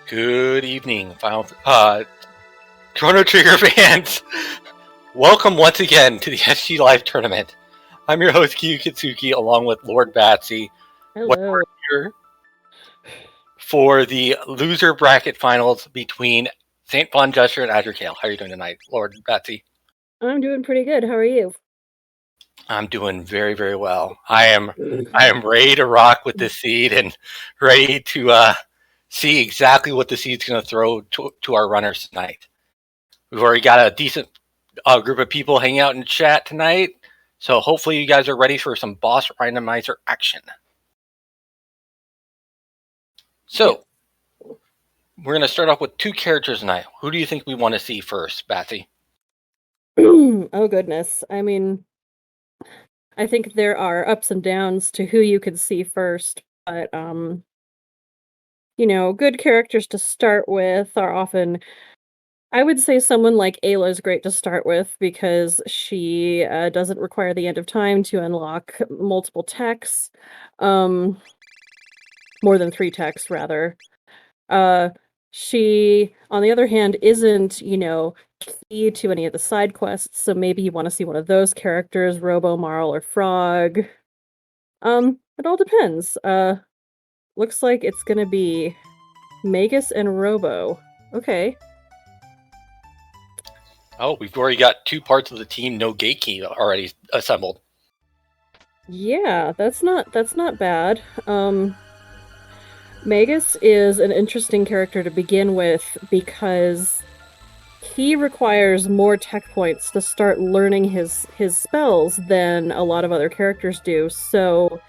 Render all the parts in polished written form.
Good evening, Chrono Trigger fans. Welcome once again to the SGLIVE tournament. I'm your host, Kiyu Kitsuki, along with Lord Batsy. Hello. We're here for the loser bracket finals between SaintVonJester and AzureCale. How are you doing tonight, Lord Batsy? I'm doing pretty good. How are you? I'm doing very, very well. I am ready to rock with this seed and ready to see exactly what the seed's going to throw to our runners tonight. We've already got a decent group of people hanging out in chat tonight, so hopefully you guys are ready for some boss randomizer action. So, we're going to start off with two characters tonight. Who do you think we want to see first, Batsy? Oh, goodness. I mean, I think there are ups and downs to who you could see first, but, good characters to start with are often... I would say someone like Ayla is great to start with because she doesn't require the end of time to unlock multiple techs. More than 3 techs, rather. She, on the other hand, isn't, key to any of the side quests, so maybe you want to see one of those characters, Robo, Marl, or Frog. It all depends. Looks like it's gonna be Magus and Robo. Okay. Oh, we've already got two parts of the team, no gate key already assembled. Yeah, that's not bad. Magus is an interesting character to begin with because he requires more tech points to start learning his spells than a lot of other characters do, so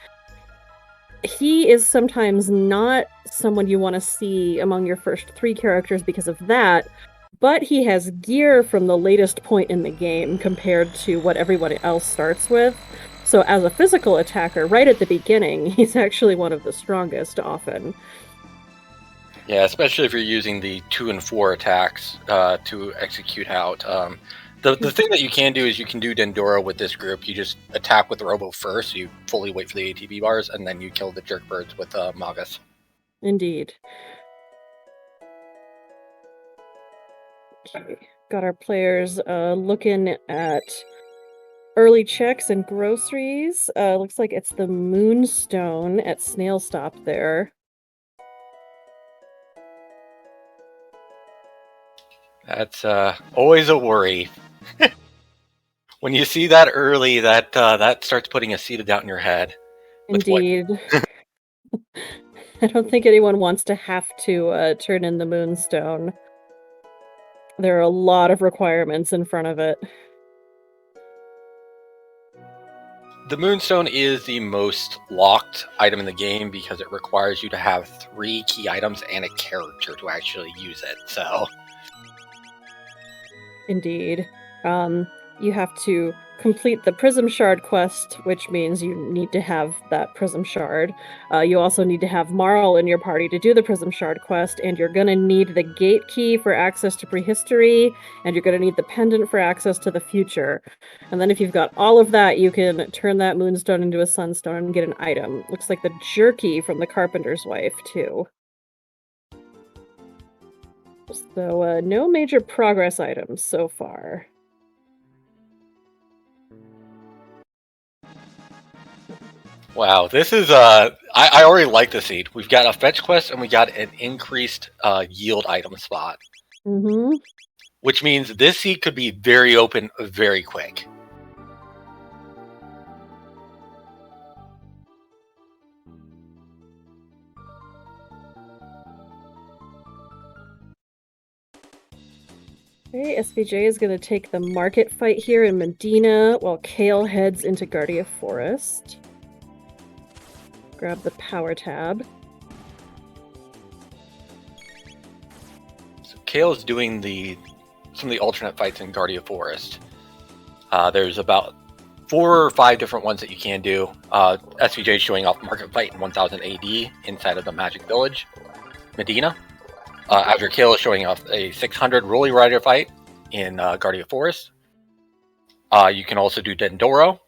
he is sometimes not someone you want to see among your first 3 characters because of that, but he has gear from the latest point in the game compared to what everyone else starts with. So as a physical attacker, right at the beginning, he's actually one of the strongest often. Yeah, especially if you're using the 2 and 4 attacks to execute out. The thing that you can do is you can do Dendora with this group. You just attack with the Robo first, so you fully wait for the ATB bars, and then you kill the Jerk Birds with Magus. Indeed. Okay, got our players looking at early checks and groceries. Looks like it's the Moonstone at Snail Stop there. That's always a worry. When you see that early, that starts putting a seed of doubt in your head. Indeed. I don't think anyone wants to have to turn in the Moonstone. There are a lot of requirements in front of it. The Moonstone is the most locked item in the game because it requires you to have 3 key items and a character to actually use it, so... Indeed. You have to complete the Prism Shard quest, which means you need to have that Prism Shard. You also need to have Marl in your party to do the Prism Shard quest, and you're gonna need the Gate Key for access to Prehistory, and you're gonna need the Pendant for access to the future. And then if you've got all of that, you can turn that Moonstone into a Sunstone and get an item. Looks like the Jerky from the Carpenter's Wife, too. So, no major progress items so far. Wow, this is, I already like the seed. We've got a fetch quest and we got an increased yield item spot. Mm-hmm. Which means this seed could be very open very quick. Okay, SVJ is going to take the market fight here in Medina while Kale heads into Guardia Forest. Grab the power tab. So Kale is doing some of the alternate fights in Guardia Forest. There's about 4 or 5 different ones that you can do. SVJ is showing off market fight in 1000 AD inside of the Magic Village, Medina. AzureCale is showing off a 600 Rolly Rider fight in Guardia Forest. You can also do Dendoro.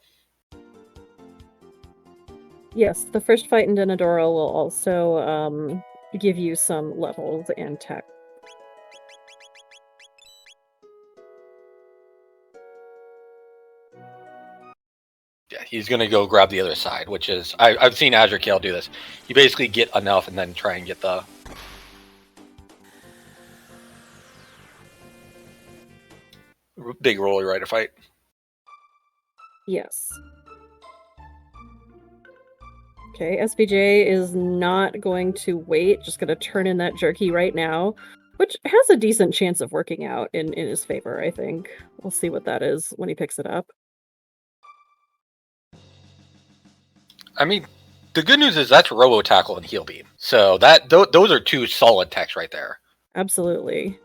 Yes, the first fight in Denadoro will also give you some levels and tech. Yeah, he's going to go grab the other side, which is... I've seen AzureCale do this. You basically get enough and then try and get the... big roller rider fight. Yes. Okay, SPJ is not going to wait, just going to turn in that jerky right now, which has a decent chance of working out in his favor, I think. We'll see what that is when he picks it up. I mean, the good news is that's Robo Tackle and Heal Beam. So that those are two solid techs right there. Absolutely.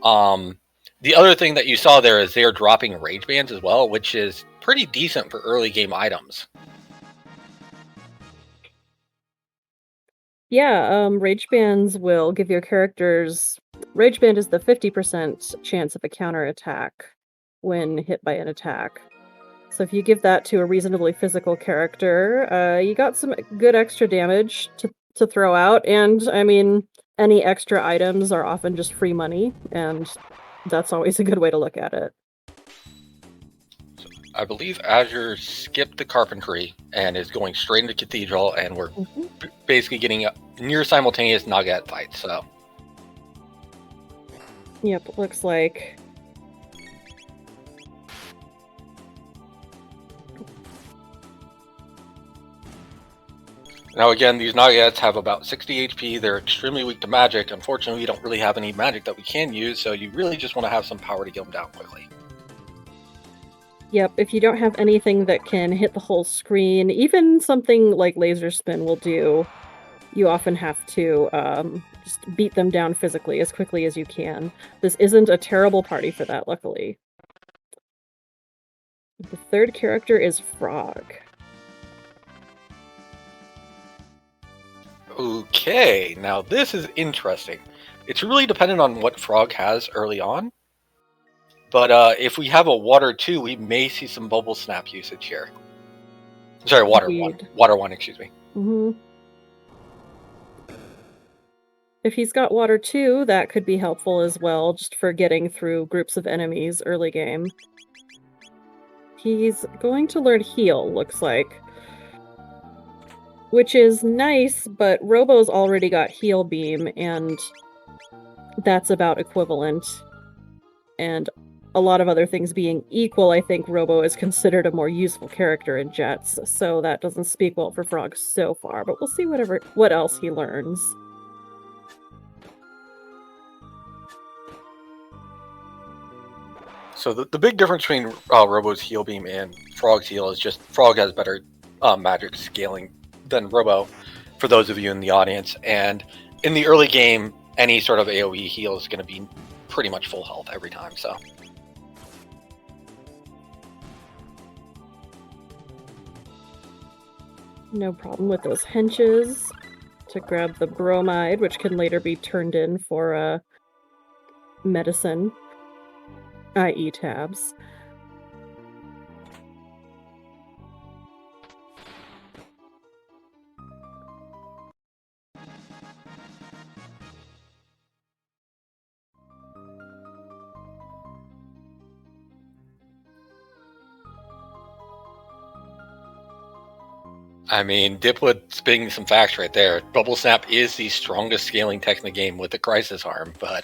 The other thing that you saw there is they're dropping Rage Bands as well, which is pretty decent for early game items. Yeah, Rage Bands will give your characters... Rage Band is the 50% chance of a counterattack when hit by an attack. So if you give that to a reasonably physical character, you got some good extra damage to throw out. And, I mean, any extra items are often just free money, and that's always a good way to look at it. I believe Azure skipped the Carpentry and is going straight into Cathedral, and we're basically getting a near simultaneous Nugget fight, so... Yep, looks like... Now again, these Nuggets have about 60 HP, they're extremely weak to magic. Unfortunately, we don't really have any magic that we can use, so you really just want to have some power to get them down quickly. Yep, if you don't have anything that can hit the whole screen, even something like Laser Spin will do, you often have to just beat them down physically as quickly as you can. This isn't a terrible party for that, luckily. The third character is Frog. Okay, now this is interesting. It's really dependent on what Frog has early on. But if we have a Water 2, we may see some Bubble Snap usage here. Sorry, Water 1. Water 1, excuse me. Mm-hmm. If he's got Water 2, that could be helpful as well, just for getting through groups of enemies early game. He's going to learn Heal, looks like. Which is nice, but Robo's already got Heal Beam, and that's about equivalent. And a lot of other things being equal, I think Robo is considered a more useful character in Jets, so that doesn't speak well for Frog so far, but we'll see what else he learns. So the big difference between Robo's Heal Beam and Frog's Heal is just Frog has better magic scaling than Robo, for those of you in the audience. And in the early game, any sort of AoE heal is going to be pretty much full health every time, so... No problem with those henches to grab the bromide, which can later be turned in for medicine, i.e. tabs. I mean, Dipwood spitting some facts right there. Bubble Snap is the strongest scaling tech in the game with the Crisis Arm, but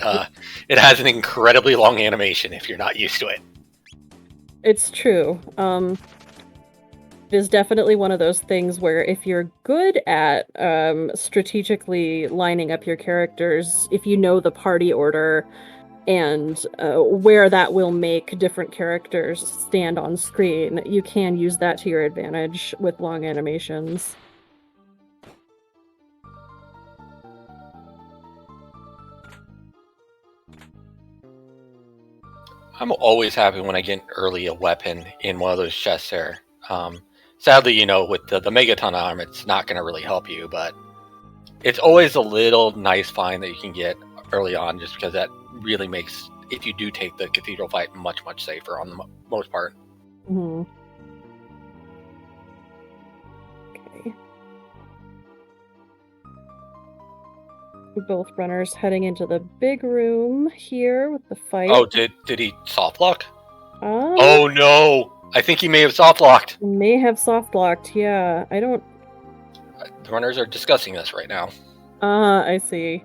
it has an incredibly long animation if you're not used to it. It's true. It is definitely one of those things where if you're good at strategically lining up your characters, if you know the party order and where that will make different characters stand on screen, you can use that to your advantage with long animations. I'm always happy when I get early a weapon in one of those chests there. Sadly, you know, with the Megaton arm, it's not going to really help you, but it's always a little nice find that you can get early on, just because that really makes, if you do take the Cathedral fight, much, much safer on the most part. Mm-hmm. Okay. Both runners heading into the big room here with the fight. Oh, did he soft lock? Um, Oh no! I think he may have soft locked. may have soft locked, yeah. I don't... The runners are discussing this right now. I see.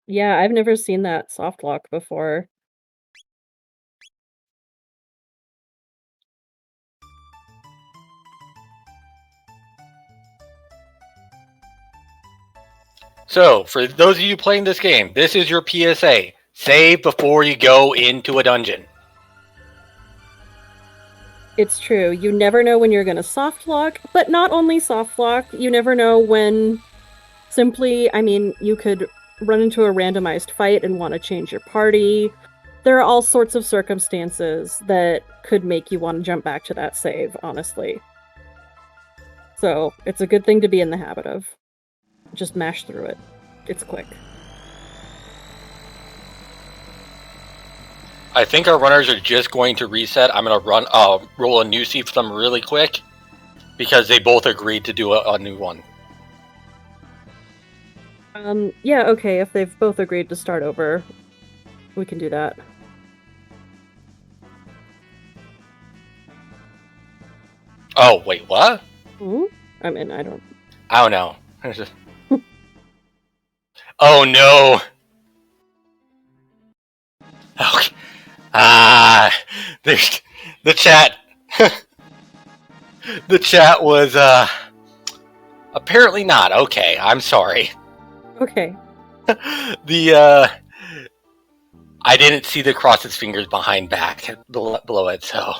Yeah, I've never seen that soft lock before. So, for those of you playing this game, this is your PSA. Save before you go into a dungeon. It's true. You never know when you're going to soft lock, but not only soft lock, you never know when simply, I mean, you could run into a randomized fight and want to change your party. There are all sorts of circumstances that could make you want to jump back to that save, honestly. So, it's a good thing to be in the habit of. Just mash through it. It's quick. I think our runners are just going to reset. I'm going to roll a new seed for them really quick because they both agreed to do a new one. Yeah, okay, if they've both agreed to start over, we can do that. Oh, wait, what? I mean, I don't know. Oh, no. Okay. There's the chat. The chat was, apparently not. Okay, I'm sorry. Okay. I didn't see the cross his fingers behind back below it, so.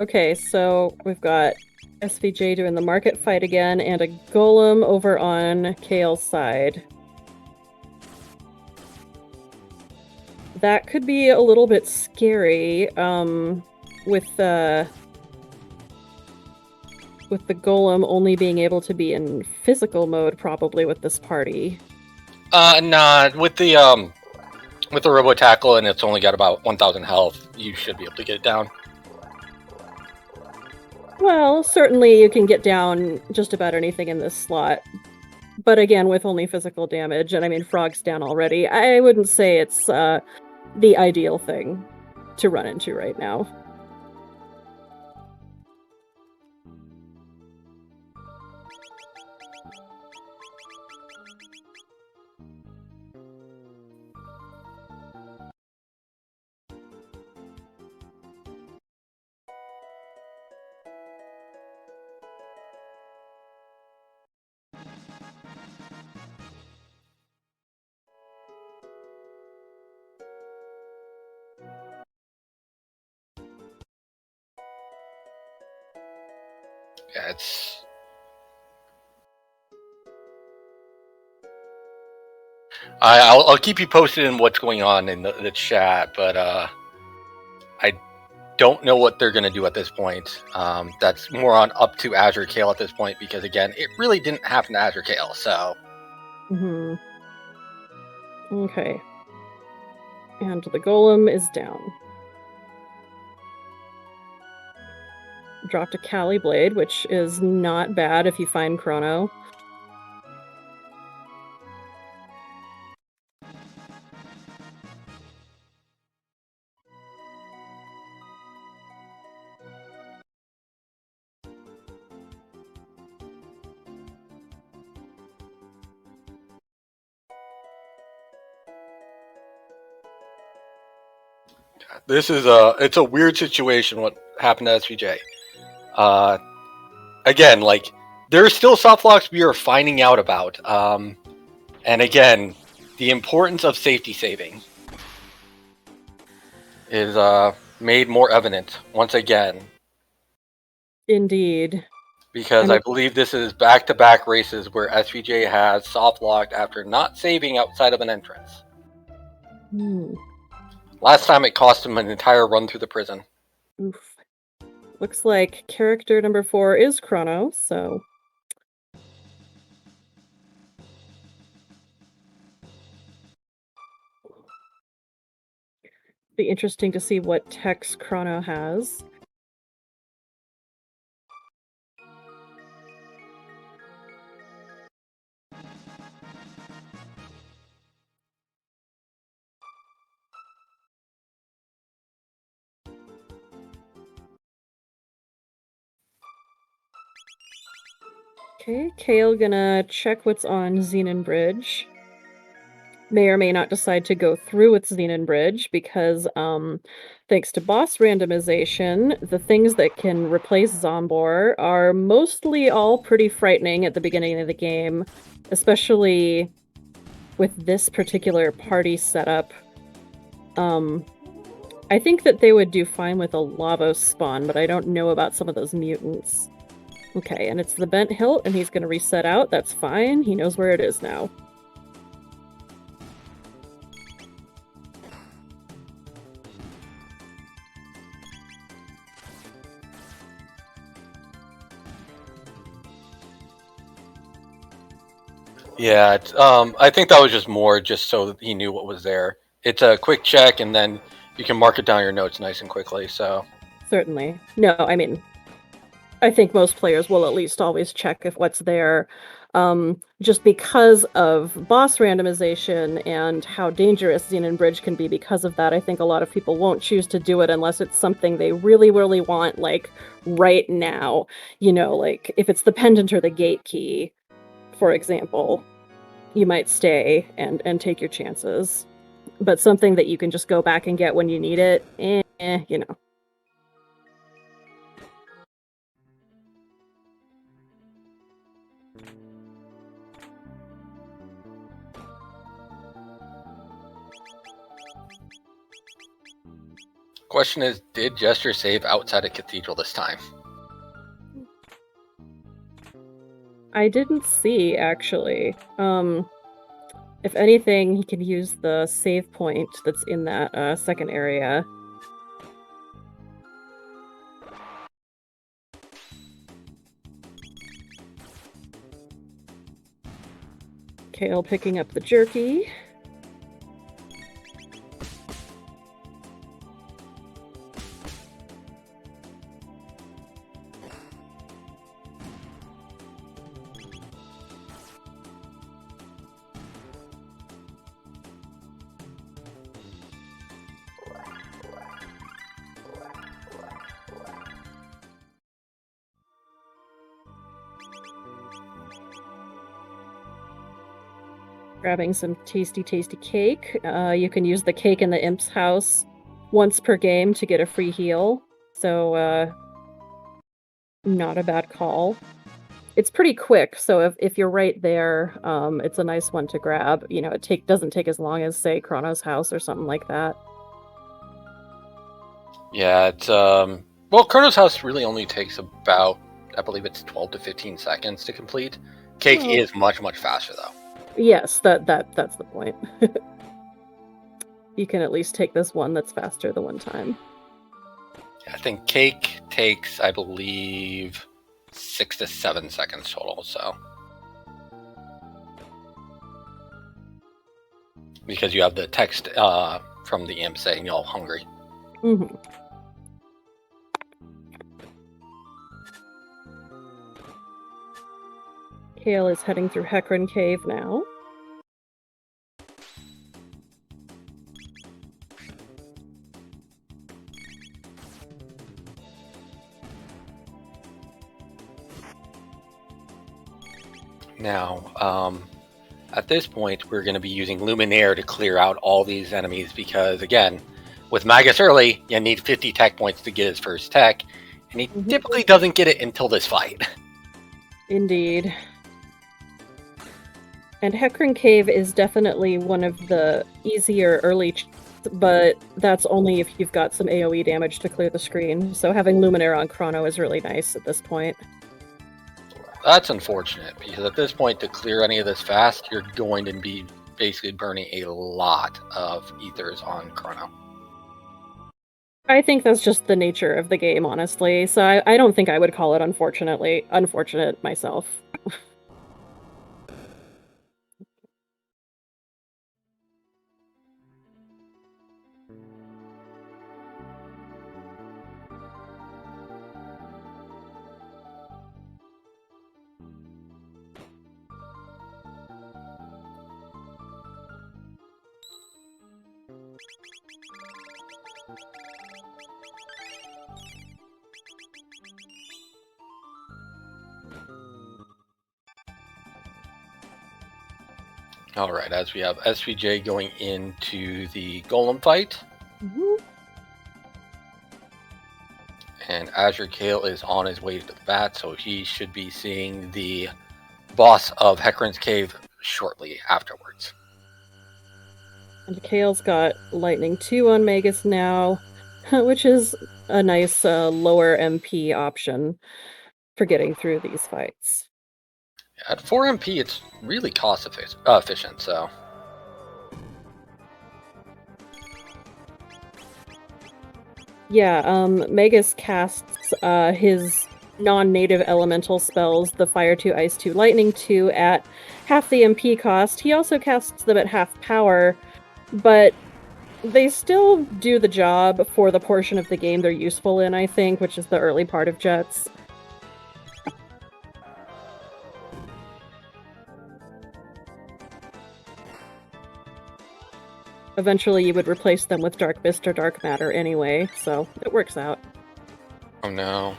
Okay, so we've got SVJ doing the market fight again, and a golem over on Kale's side. That could be a little bit scary, with the golem only being able to be in physical mode, probably, with this party. Nah, with the Robo Tackle, and it's only got about 1,000 health, you should be able to get it down. Well, certainly you can get down just about anything in this slot. But again, with only physical damage, and I mean, Frog's down already, I wouldn't say it's the ideal thing to run into right now. Yeah, it's... I'll keep you posted in what's going on in the chat, but I don't know what they're going to do at this point. That's more on up to AzureCale at this point, because again, it really didn't happen to AzureCale, so... Okay. And the golem is down. Dropped a Kali Blade, which is not bad if you find Chrono. This is it's a weird situation what happened to SVJ. Again, like, there are still soft locks we are finding out about. And again, the importance of safety saving is made more evident once again. Indeed. Because I believe this is back-to-back races where SVJ has soft locked after not saving outside of an entrance. Last time it cost him an entire run through the prison. Oof. Looks like character number 4 is Chrono, so... Be interesting to see what techs Chrono has. Okay, Kale gonna check what's on Xenon Bridge. May or may not decide to go through with Xenon Bridge because, thanks to boss randomization, the things that can replace Zombor are mostly all pretty frightening at the beginning of the game, especially with this particular party setup. I think that they would do fine with a Lavos spawn, but I don't know about some of those mutants. Okay, and it's the bent hilt, and he's gonna reset out. That's fine. He knows where it is now. Yeah, I think that was just more just so that he knew what was there. It's a quick check, and then you can mark it down your notes nice and quickly. So Certainly. No, I mean, I think most players will at least always check if what's there. Just because of boss randomization and how dangerous Xenon Bridge can be because of that, I think a lot of people won't choose to do it unless it's something they really, really want, like, right now. You know, like, if it's the pendant or the gate key, for example, you might stay and take your chances. But something that you can just go back and get when you need it, you know. question is, did Jester save outside of Cathedral this time? I didn't see, actually. If anything, he can use the save point that's in that second area. Kale picking up the jerky. Grabbing some tasty, tasty cake. You can use the cake in the imp's house once per game to get a free heal. So, not a bad call. It's pretty quick, so if you're right there, it's a nice one to grab. You know, it doesn't take as long as, say, Chrono's house or something like that. Yeah, it's well, Chrono's house really only takes about, I believe it's 12 to 15 seconds to complete. Cake Well, is much faster though. yes, that's the point. You can at least take this one that's faster the one time. I think Cake takes, I believe, 6 to 7 seconds total. So because you have the text from the imp saying you're all hungry. Mm-hmm. Kale is heading through Hecarim Cave now. Now, at this point, we're going to be using Luminaire to clear out all these enemies because, again, with Magus early, you need 50 tech points to get his first tech, and he typically doesn't get it until this fight. Indeed. And Hecarim Cave is definitely one of the easier early, but that's only if you've got some AoE damage to clear the screen. So having Luminaire on Chrono is really nice at this point. That's unfortunate, because at this point, to clear any of this fast, you're going to be basically burning a lot of ethers on Chrono. I think that's just the nature of the game, honestly. So I don't think I would call it unfortunate myself. Alright, as we have SVJ going into the Golem fight. And AzureCale is on his way to the bat, so he should be seeing the boss of Hecarim's Cave shortly afterwards. And Kale's got Lightning 2 on Magus now, which is a nice lower MP option for getting through these fights. At 4 MP, it's really cost efficient, so... Yeah, Magus casts his non-native elemental spells, the Fire 2, Ice 2, Lightning 2, at half the MP cost. He also casts them at half power, but they still do the job for the portion of the game they're useful in, I think, which is the early part of Jets. Eventually you would replace them with Dark Mist or Dark Matter anyway, so it works out. Oh no.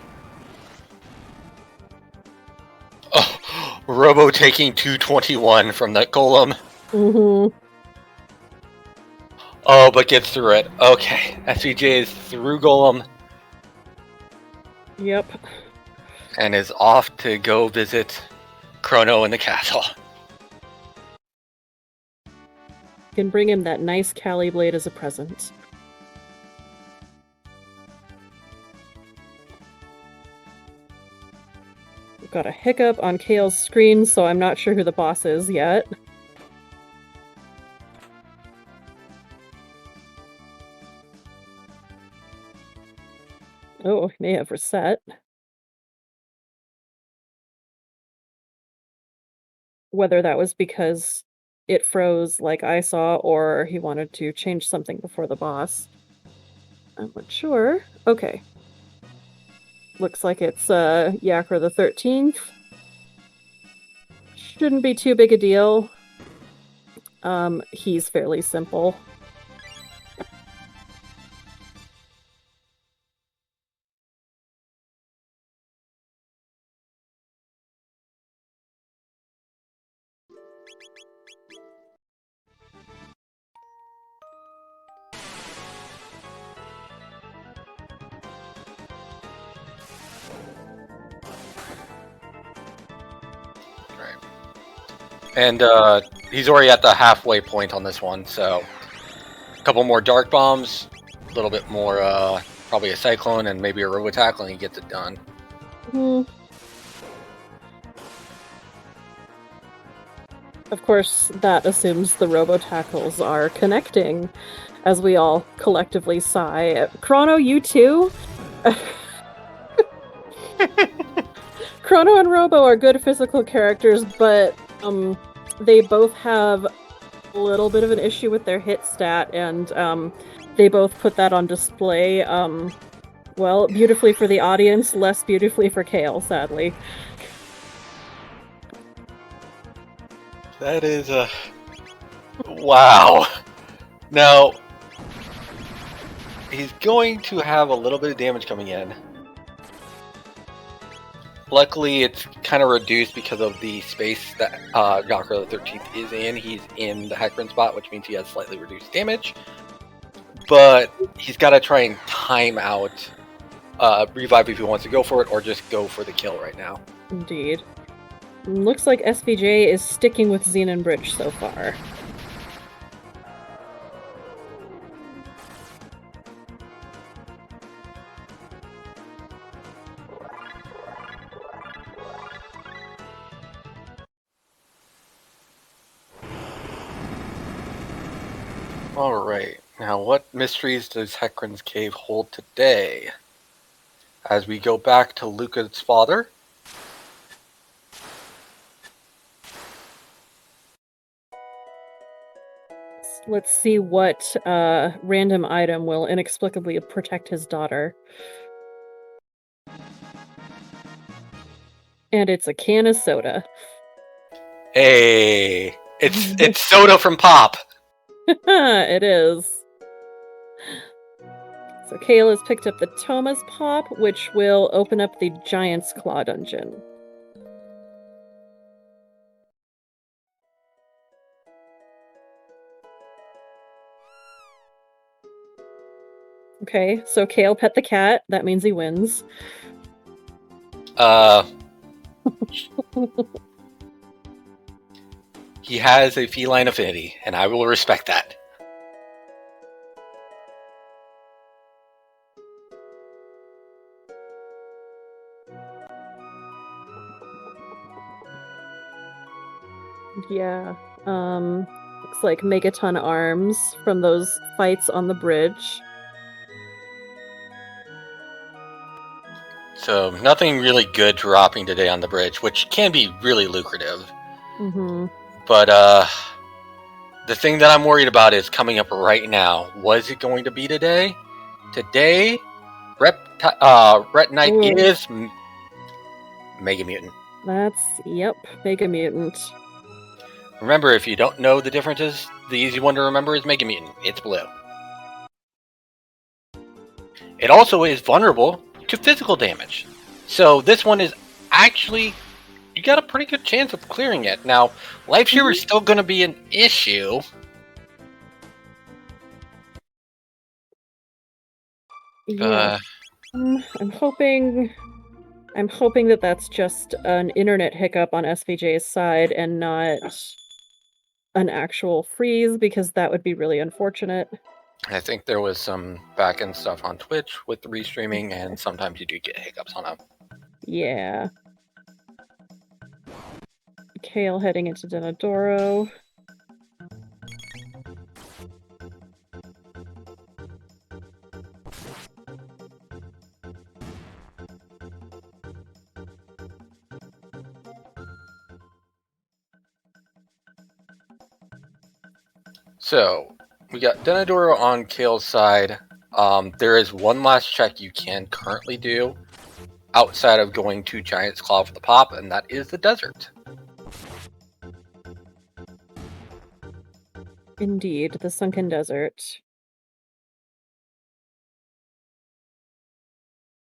Oh, Robo taking 221 from that Golem. Mm-hmm. Oh, but gets through it. Okay, SVJ is through Golem. Yep. And is off to go visit Chrono in the castle. Can bring him that nice Cali blade as a present. We've got a hiccup on Kale's screen, so I'm not sure who the boss is yet. Oh, he may have reset. Whether that was because it froze like I saw, or he wanted to change something before the boss. I'm not sure. Okay. Looks like it's Yakra the 13th. Shouldn't be too big a deal. He's fairly simple. And he's already at the halfway point on this one, so a couple more Dark Bombs, a little bit more, probably a Cyclone, and maybe a Robo Tackle, and he gets it done. Of course, that assumes the Robo Tackles are connecting, as we all collectively sigh. Chrono, you too? Chrono and Robo are good physical characters, but they both have a little bit of an issue with their hit stat, and they both put that on display. Well, beautifully for the audience, less beautifully for Kale, sadly. That is a... wow. Now, he's going to have a little bit of damage coming in. Luckily, it's kind of reduced because of the space that Yakra the 13th is in. He's in the Hecarim spot, which means he has slightly reduced damage. But he's got to try and time out Revive if he wants to go for it, or just go for the kill right now. Indeed. Looks like SVJ is sticking with Xenon Bridge so far. Alright, now what mysteries does Hecarim's Cave hold today? As we go back to Luca's father. Let's see what random item will inexplicably protect his daughter. And it's a can of soda. Hey, it's soda from Pop. It is. So Kale has picked up the Thomas Pop, which will open up the Giant's Claw dungeon. Okay, so Kale pet the cat. That means he wins. He has a feline affinity, and I will respect that. Yeah. Looks like megaton arms from those fights on the bridge. So nothing really good dropping today on the bridge, which can be really lucrative. Mm-hmm. But the thing that I'm worried about is coming up right now. Was it going to be today? Today, Retinite Ooh. is Mega Mutant. Yep, Mega Mutant. Remember, if you don't know the differences, the easy one to remember is Mega Mutant. It's blue. It also is vulnerable to physical damage. So this one is actually, you got a pretty good chance of clearing it. Now, Life Shear is still going to be an issue. Yeah. I'm hoping that that's just an internet hiccup on SVJ's side and not an actual freeze, because that would be really unfortunate. I think there was some back-end stuff on Twitch with the restreaming, and sometimes you do get hiccups on them. Yeah. Kale heading into Denadoro. So, we got Denadoro on Kale's side. There is one last check you can currently do outside of going to Giant's Claw for the pop, and that is the desert. Indeed, the Sunken Desert.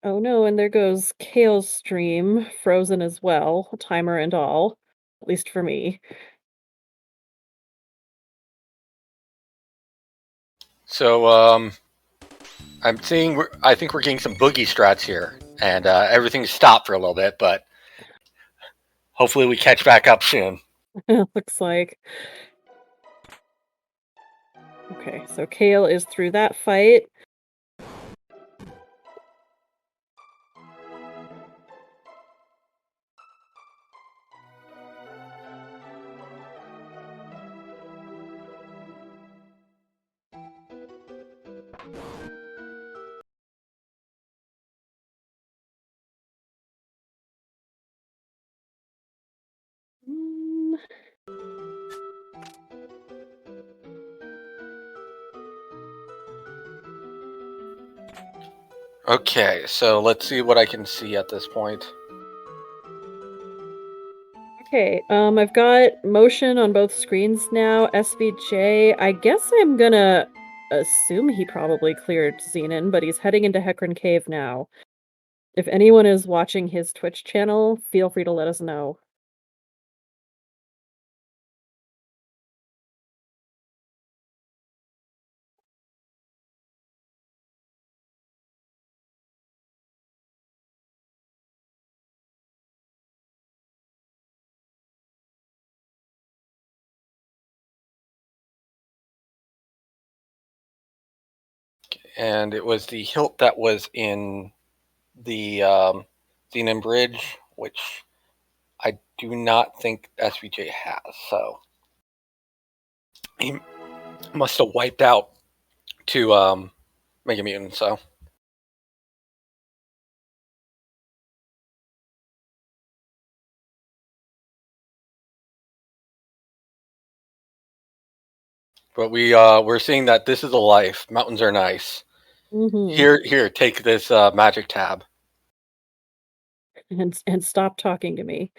Oh no, and there goes Kale's stream, frozen as well, timer and all, at least for me. So, I'm seeing, I think we're getting some boogie strats here, and everything's stopped for a little bit, but hopefully we catch back up soon. Looks like. Okay, so Kale is through that fight. Mm, Okay, so let's see what I can see at this point. Okay, I've got motion on both screens now. SVJ, I guess I'm gonna assume he probably cleared Xenon, but he's heading into Hecarim Cave now. If anyone is watching his Twitch channel, feel free to let us know. And it was the hilt that was in the Xenon Bridge, which I do not think SVJ has, so he must have wiped out to Mega Mutant, so. But we're seeing that this is a life. Mountains are nice. Here, take this magic tab. And stop talking to me.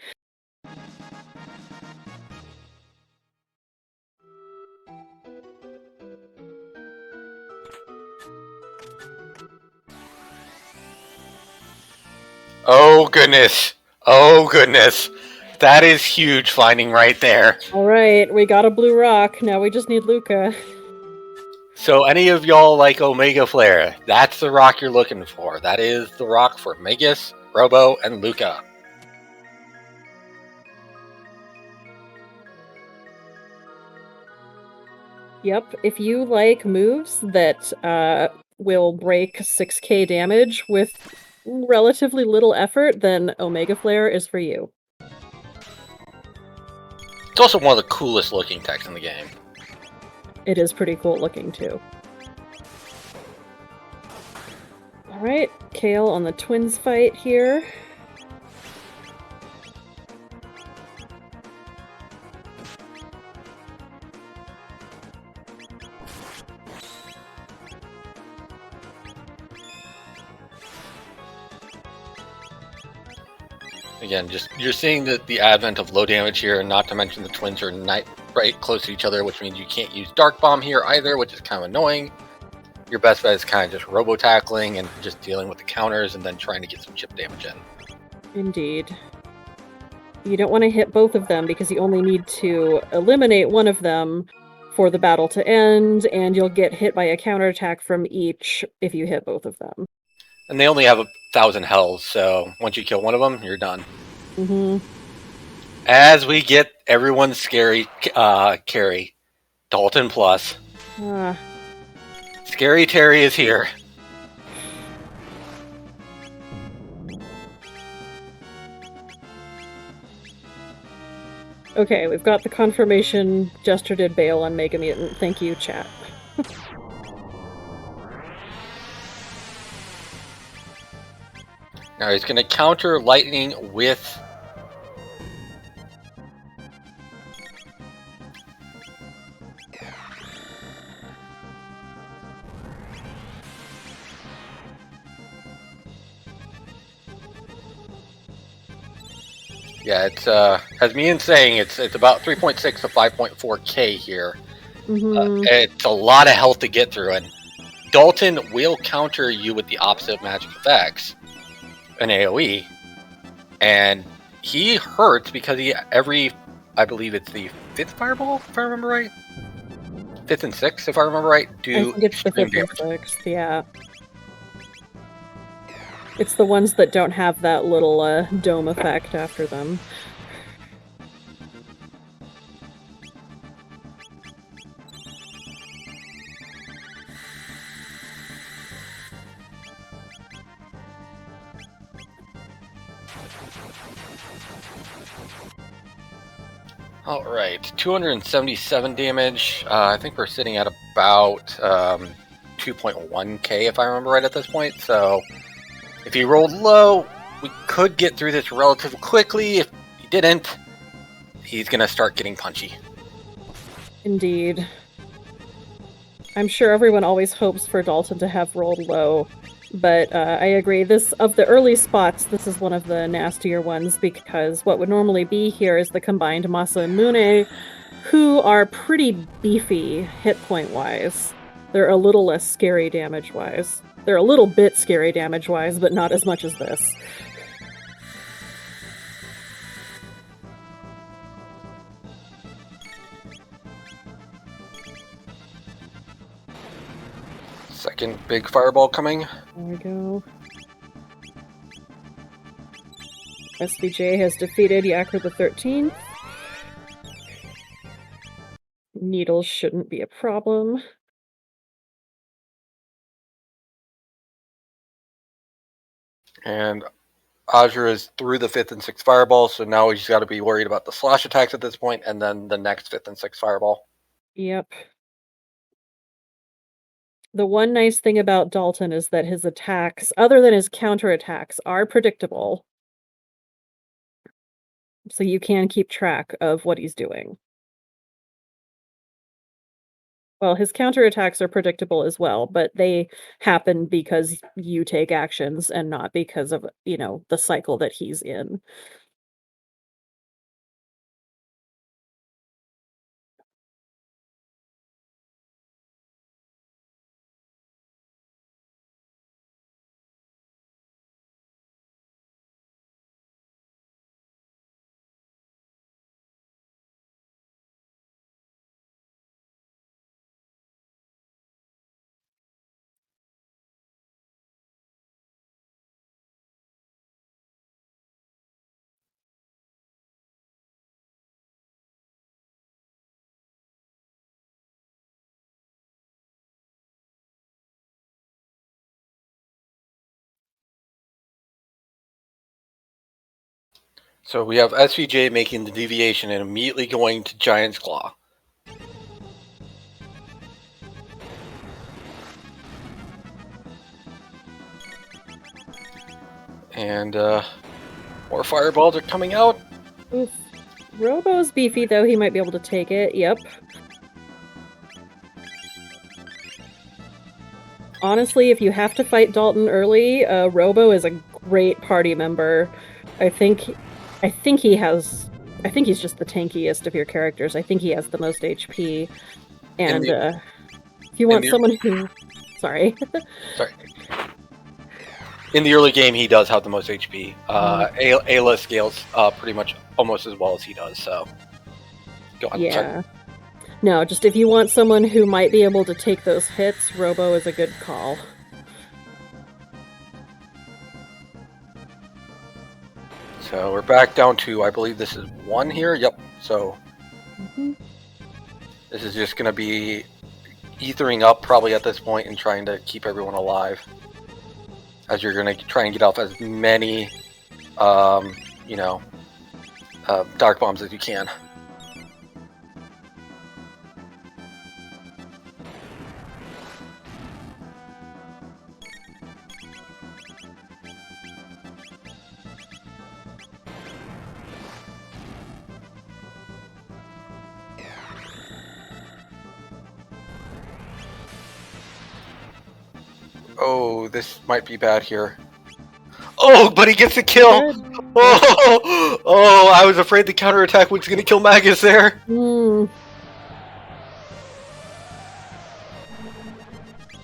Oh goodness. Oh goodness. That is huge finding right there. All right, we got a blue rock. Now we just need Luca. So any of y'all like Omega Flare, that's the rock you're looking for. That is the rock for Magus, Robo, and Luca. Yep, if you like moves that will break 6k damage with relatively little effort, then Omega Flare is for you. It's also one of the coolest looking techs in the game. It is pretty cool looking too. Alright, Kale on the twins fight here. Again, just you're seeing the advent of low damage here, and not to mention the twins are right close to each other, which means you can't use Dark Bomb here either, which is kind of annoying. Your best bet is kind of just robo tackling and just dealing with the counters and then trying to get some chip damage in. Indeed. You don't want to hit both of them because you only need to eliminate one of them for the battle to end, and you'll get hit by a counterattack from each if you hit both of them. And they only have 1,000 health, so once you kill one of them, you're done. Mm-hmm. As we get everyone's scary carry, Dalton Plus. Scary Terry is here. Okay, we've got the confirmation Jester did bail on Mega Mutant. Thank you, chat. Now he's going to counter lightning with... Yeah, it's as Mian's saying, it's about 3.6 to 5.4k here. Mm-hmm. It's a lot of health to get through, and Dalton will counter you with the opposite magic effects, an AoE, and he hurts because I believe it's the 5th fireball, if I remember right. 5th and 6th, if I remember right, do I think it's the 5th and 6th, yeah. It's the ones that don't have that little dome effect after them. Alright, 277 damage. I think we're sitting at about 2.1k, if I remember right at this point. So if he rolled low, we could get through this relatively quickly. If he didn't, he's going to start getting punchy. Indeed. I'm sure everyone always hopes for Dalton to have rolled low, but I agree. Of the early spots, this is one of the nastier ones because what would normally be here is the combined Masa and Mune, who are pretty beefy hit point-wise. They're a little less scary damage-wise. They're a little bit scary damage-wise, but not as much as this. Second big fireball coming. There we go. SVJ has defeated Yakra the 13th. Needles shouldn't be a problem. And Azure is through the 5th and 6th fireball, so now he's got to be worried about the slash attacks at this point, and then the next 5th and 6th fireball. Yep. The one nice thing about Dalton is that his attacks, other than his counterattacks, are predictable. So you can keep track of what he's doing. Well, his counterattacks are predictable as well, but they happen because you take actions and not because of, the cycle that he's in. So we have SVJ making the deviation and immediately going to Giant's Claw. And more fireballs are coming out. Oof. Robo's beefy, though. He might be able to take it. Yep. Honestly, if you have to fight Dalton early, Robo is a great party member. I think he's just the tankiest of your characters. I think he has the most HP. And if you want someone who... Sorry. Sorry. In the early game, he does have the most HP. Ayla scales pretty much almost as well as he does, so... Go on. Yeah. Sorry. No, just if you want someone who might be able to take those hits, Robo is a good call. So we're back down to, I believe this is 1 here. Yep. So this is just going to be ethering up probably at this point and trying to keep everyone alive. As you're going to try and get off as many, dark bombs as you can. Oh, this might be bad here. Oh, but he gets a kill! Oh, I was afraid the counterattack was going to kill Magus there.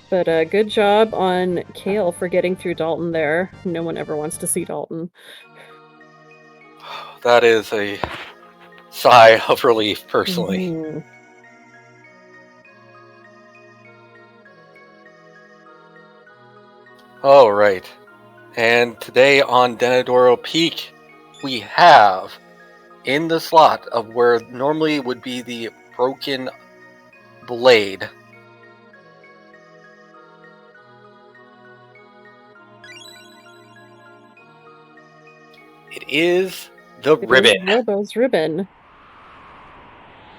But good job on Kale for getting through Dalton there. No one ever wants to see Dalton. That is a sigh of relief, personally. All right. And today on Denadoro Peak, we have in the slot of where normally would be the broken blade. It is the ribbon. Robo's ribbon.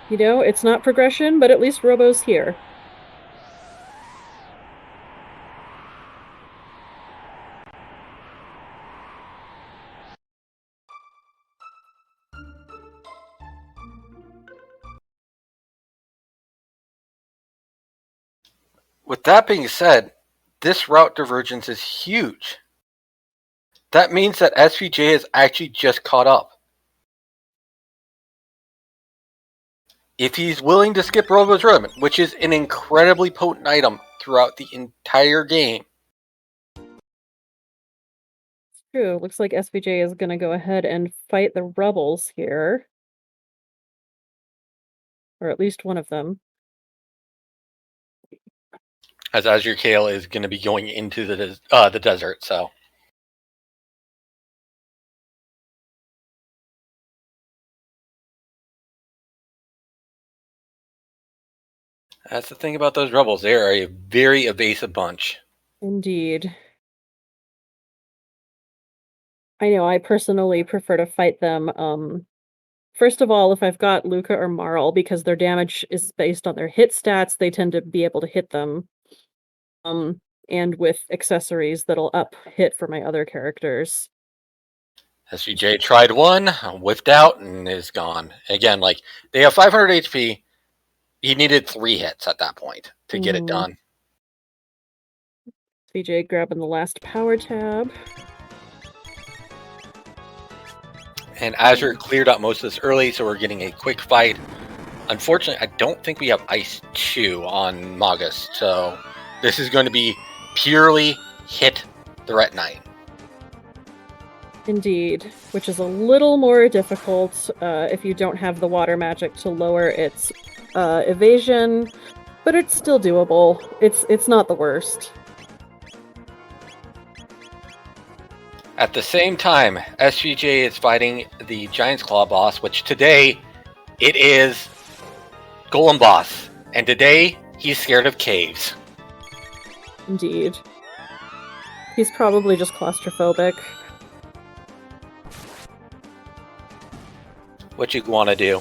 You know, it's not progression, but at least Robo's here. With that being said, this route divergence is huge. That means that SVJ has actually just caught up. If he's willing to skip Robo's ribbon, which is an incredibly potent item throughout the entire game. True. Looks like SVJ is going to go ahead and fight the rebels here. Or at least one of them. As AzureCale is going to be going into the desert, so. That's the thing about those rebels. They are a very evasive bunch. Indeed. I know, I personally prefer to fight them, first of all, if I've got Luca or Marl, because their damage is based on their hit stats, they tend to be able to hit them. And with accessories that'll up hit for my other characters. SVJ tried one, whiffed out, and is gone. Again, like, they have 500 HP. He needed 3 hits at that point to get it done. SVJ grabbing the last power tab. And Azure cleared out most of this early, so we're getting a quick fight. Unfortunately, I don't think we have Ice 2 on Magus, so this is going to be purely hit the Ret Knight. Indeed, which is a little more difficult if you don't have the water magic to lower its evasion, but it's still doable. It's not the worst. At the same time, SVJ is fighting the Giant's Claw boss, which today it is Golem boss, and today he's scared of caves. Indeed. He's probably just claustrophobic. What you want to do?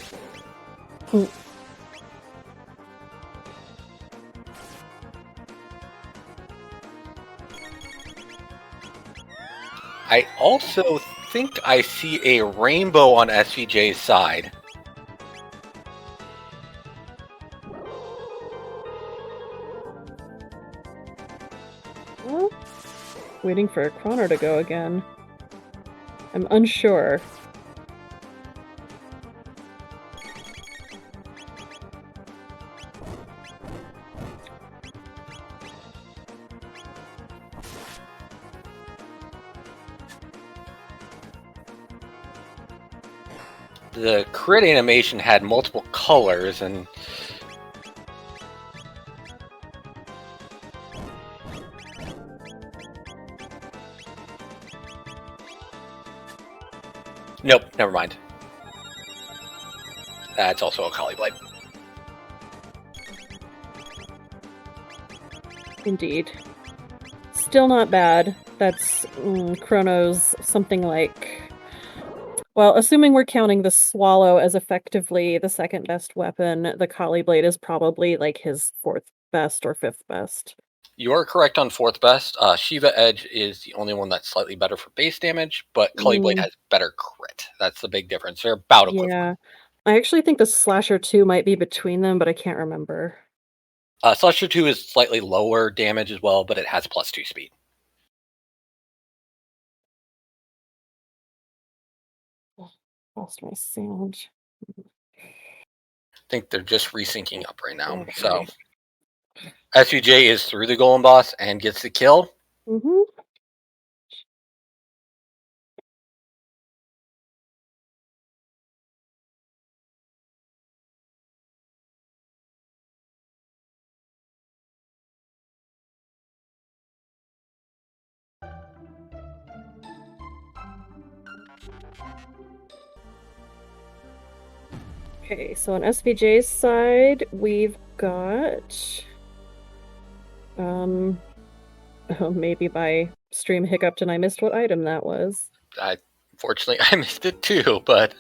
I also think I see a rainbow on SVJ's side. Well, waiting for Chrono to go again. I'm unsure. The crit animation had multiple colors, and nope, never mind. That's also a Collie Blade. Indeed. Still not bad. That's Chrono's something like... Well, assuming we're counting the Swallow as effectively the second best weapon, the Collie Blade is probably like his 4th best or 5th best. You are correct on 4th best. Shiva Edge is the only one that's slightly better for base damage, but Collie Blade has better crit. That's the big difference. They're about equivalent. Yeah. I actually think the Slasher 2 might be between them, but I can't remember. Slasher 2 is slightly lower damage as well, but it has +2 speed. Lost my sound. I think they're just resyncing up right now. Okay. So SVJ is through the Golem Boss and gets the kill. Mm-hmm. Okay, so on SVJ's side, we've got... Oh, maybe my stream hiccuped and I missed what item that was. Unfortunately, I missed it too, but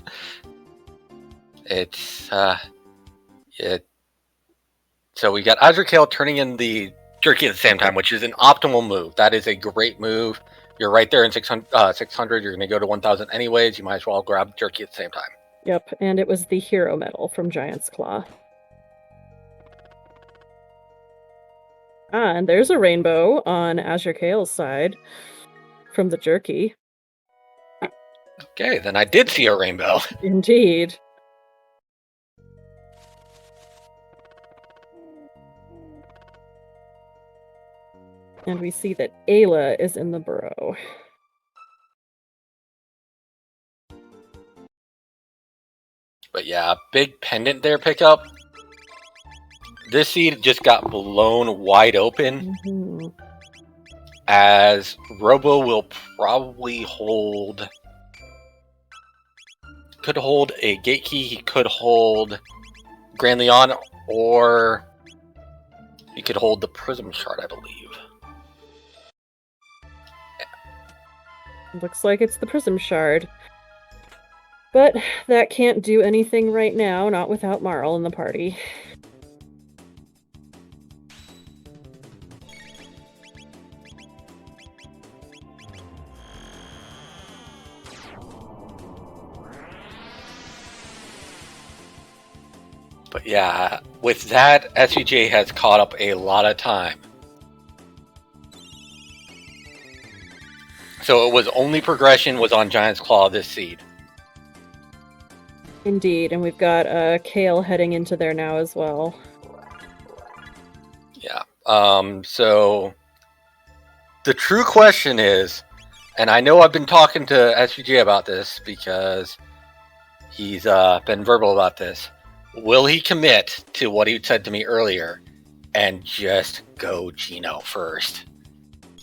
it's... So we got AzureCale turning in the Jerky at the same time, which is an optimal move. That is a great move. You're right there in 600. You're going to go to 1,000 anyways. You might as well grab Jerky at the same time. Yep, and it was the hero medal from Giant's Claw. Ah, and there's a rainbow on AzureCale's side from the Jerky. Okay, then I did see a rainbow. Indeed. And we see that Ayla is in the burrow. But yeah, big pendant there pickup. This seed just got blown wide open. Mm-hmm. As Robo will probably hold... Could hold a gate key, he could hold Grand Leon, or he could hold the Prism Shard, I believe. Looks like it's the Prism Shard. But that can't do anything right now, not without Marl in the party. But yeah, with that, SVJ has caught up a lot of time. So it was only progression was on Giant's Claw this seed. Indeed, and we've got Kale heading into there now as well. Yeah. So the true question is, and I know I've been talking to SVJ about this because he's been verbal about this. Will he commit to what he said to me earlier and just go Geno first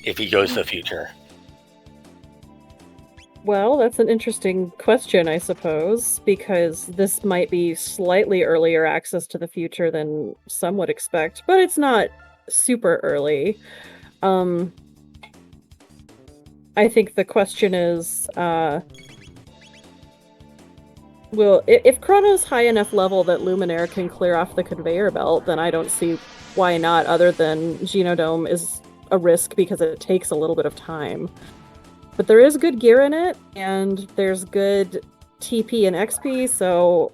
if he goes to the future? Well, that's an interesting question, I suppose, because this might be slightly earlier access to the future than some would expect, but it's not super early. I think the question is, Well, if Chrono's high enough level that Luminaire can clear off the conveyor belt, then I don't see why not, other than Genodome is a risk because it takes a little bit of time. But there is good gear in it, and there's good TP and XP, so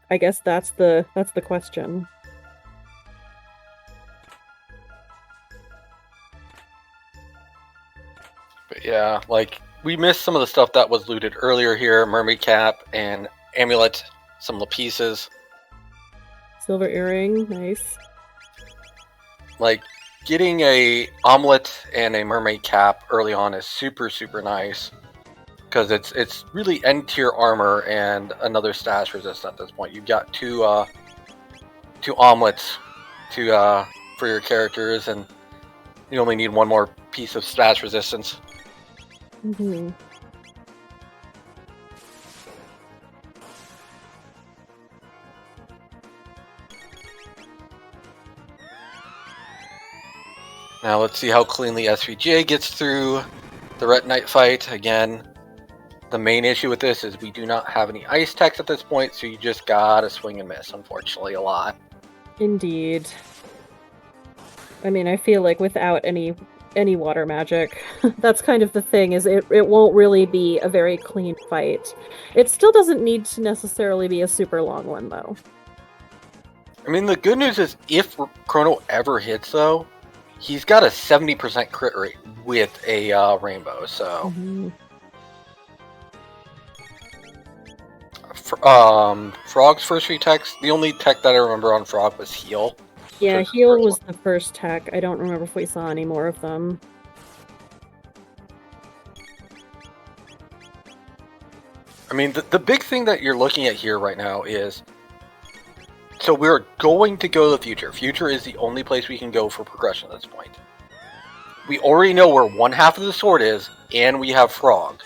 I guess that's the question. But yeah, like, we missed some of the stuff that was looted earlier here. Mermaid cap and amulet, some of the pieces. Silver earring, nice. Like, getting a omelet and a mermaid cap early on is super, super nice. Because it's really end tier armor and another stash resist at this point. You've got two omelets for your characters, and you only need one more piece of stash resistance. Mm-hmm. Now let's see how cleanly SVJ gets through the Ret Knight fight. Again, the main issue with this is we do not have any ice techs at this point, so you just gotta swing and miss, unfortunately, a lot. Indeed. I mean, I feel like without any water magic, that's kind of the thing, is it won't really be a very clean fight. It still doesn't need to necessarily be a super long one, though. I mean, the good news is if Chrono ever hits, though, he's got a 70% crit rate with a rainbow, so... Mm-hmm. Frog's first three techs, the only tech that I remember on Frog was heal. Yeah, heal was the first tech. I don't remember if we saw any more of them. I mean, the big thing that you're looking at here right now is... So we're going to go to the future. Future is the only place we can go for progression at this point. We already know where one half of the sword is, and we have Frog.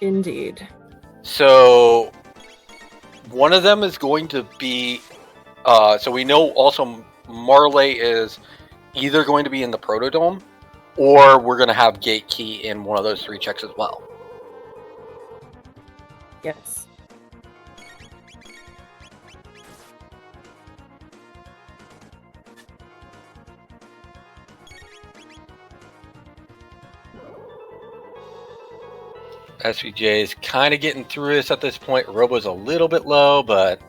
Indeed. So one of them is going to be... so we know also Marley is either going to be in the Protodome, or we're going to have Gate Key in one of those three checks as well. Yes. SVJ is kind of getting through this at this point. Robo's a little bit low, but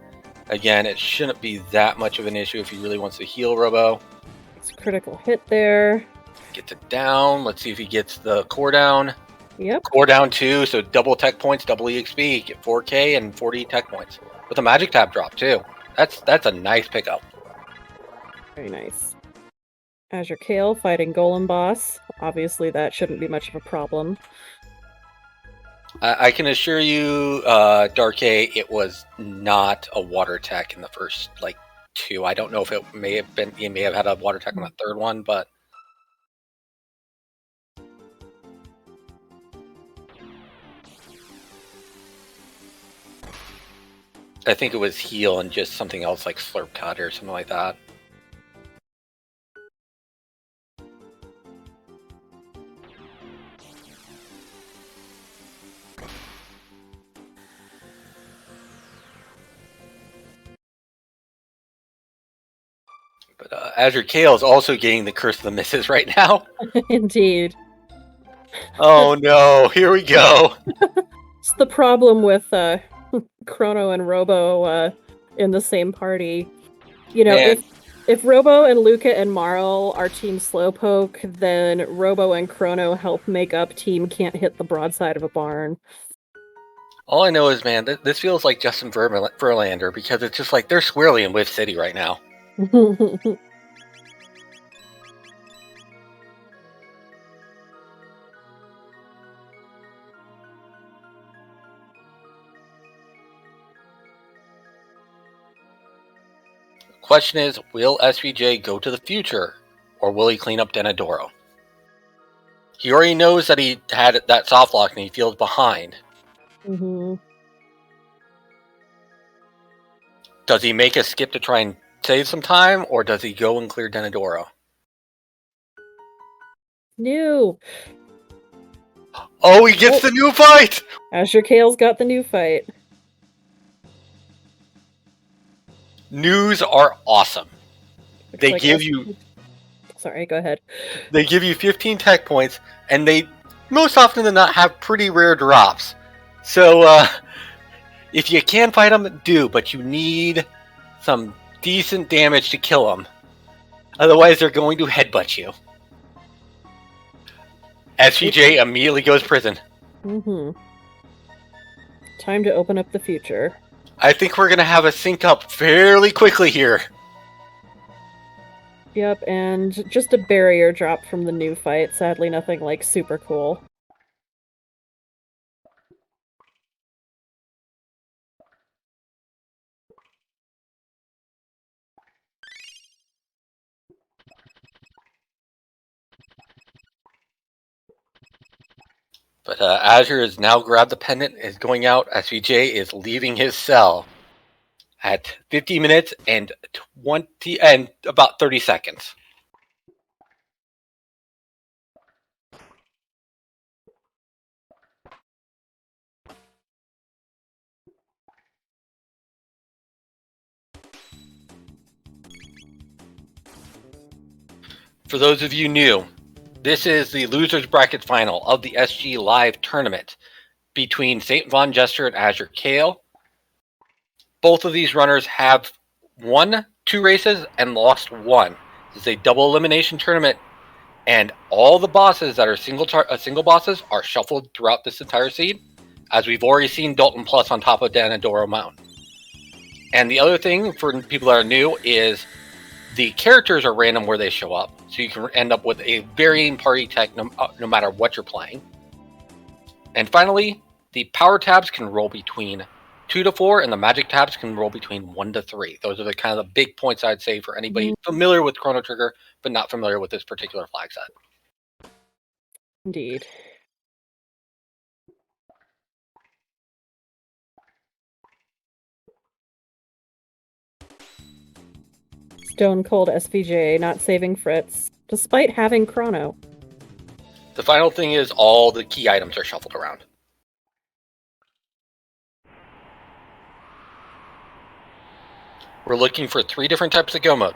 again, it shouldn't be that much of an issue if he really wants to heal Robo. It's a critical hit there. Gets it down. Let's see if he gets the core down. Yep. Core down 2, so double tech points, double EXP. Get 4k and 40 tech points. With a magic tab drop, too. That's a nice pickup. Very nice. AzureCale fighting Golem Boss. Obviously, that shouldn't be much of a problem. I can assure you, Dark A, it was not a water tech in the first, like, 2. I don't know if it may have been, he may have had a water tech on the third one, but... I think it was heal and just something else like slurp cut or something like that. But AzureCale is also getting the curse of the misses right now. Indeed. Oh no, here we go. It's the problem with Chrono and Robo in the same party. You know, if Robo and Luca and Marl are Team Slowpoke, then Robo and Chrono help make up Team Can't Hit the Broadside of a Barn. All I know is, man, this feels like Justin Verlander, because it's just like they're squarely in Whiff City right now. Question is, will SVJ go to the future, or will he clean up Denadoro? He already knows that he had that soft lock and he feels behind. Mm-hmm. Does he make a skip to try and save some time, or does he go and clear Denadoro? No. Oh, he gets the new fight! AzureCale's got the new fight. News are awesome. Looks They like give you... Sorry, go ahead. They give you 15 tech points, and they, most often than not, have pretty rare drops. So, if you can fight them, do, but you need some decent damage to kill them. Otherwise, they're going to headbutt you. SVJ immediately goes prison. Time to open up the future. I think we're going to have a sync up fairly quickly here. Yep, and just a barrier drop from the new fight. Sadly, nothing like super cool. But Azure has now grabbed the pendant, is going out. SVJ is leaving his cell at 50 minutes and about 30 seconds. For those of you new, this is the losers bracket final of the SGLIVE tournament between SaintVonJester and AzureCale. Both of these runners have won 2 races and lost 1. This is a double elimination tournament, and all the bosses that are single bosses are shuffled throughout this entire seed, as we've already seen Dalton Plus on top of Danadoro Mountain. And the other thing for people that are new is the characters are random where they show up, so you can end up with a varying party tech no matter what you're playing. And finally, the power tabs can roll between 2 to 4, and the magic tabs can roll between 1 to 3. Those are the kind of the big points I'd say for anybody familiar with Chrono Trigger, but not familiar with this particular flag set. Indeed. Stone Cold SVJ not saving Fritz, despite having Chrono. The final thing is all the key items are shuffled around. We're looking for 3 different types of go mode.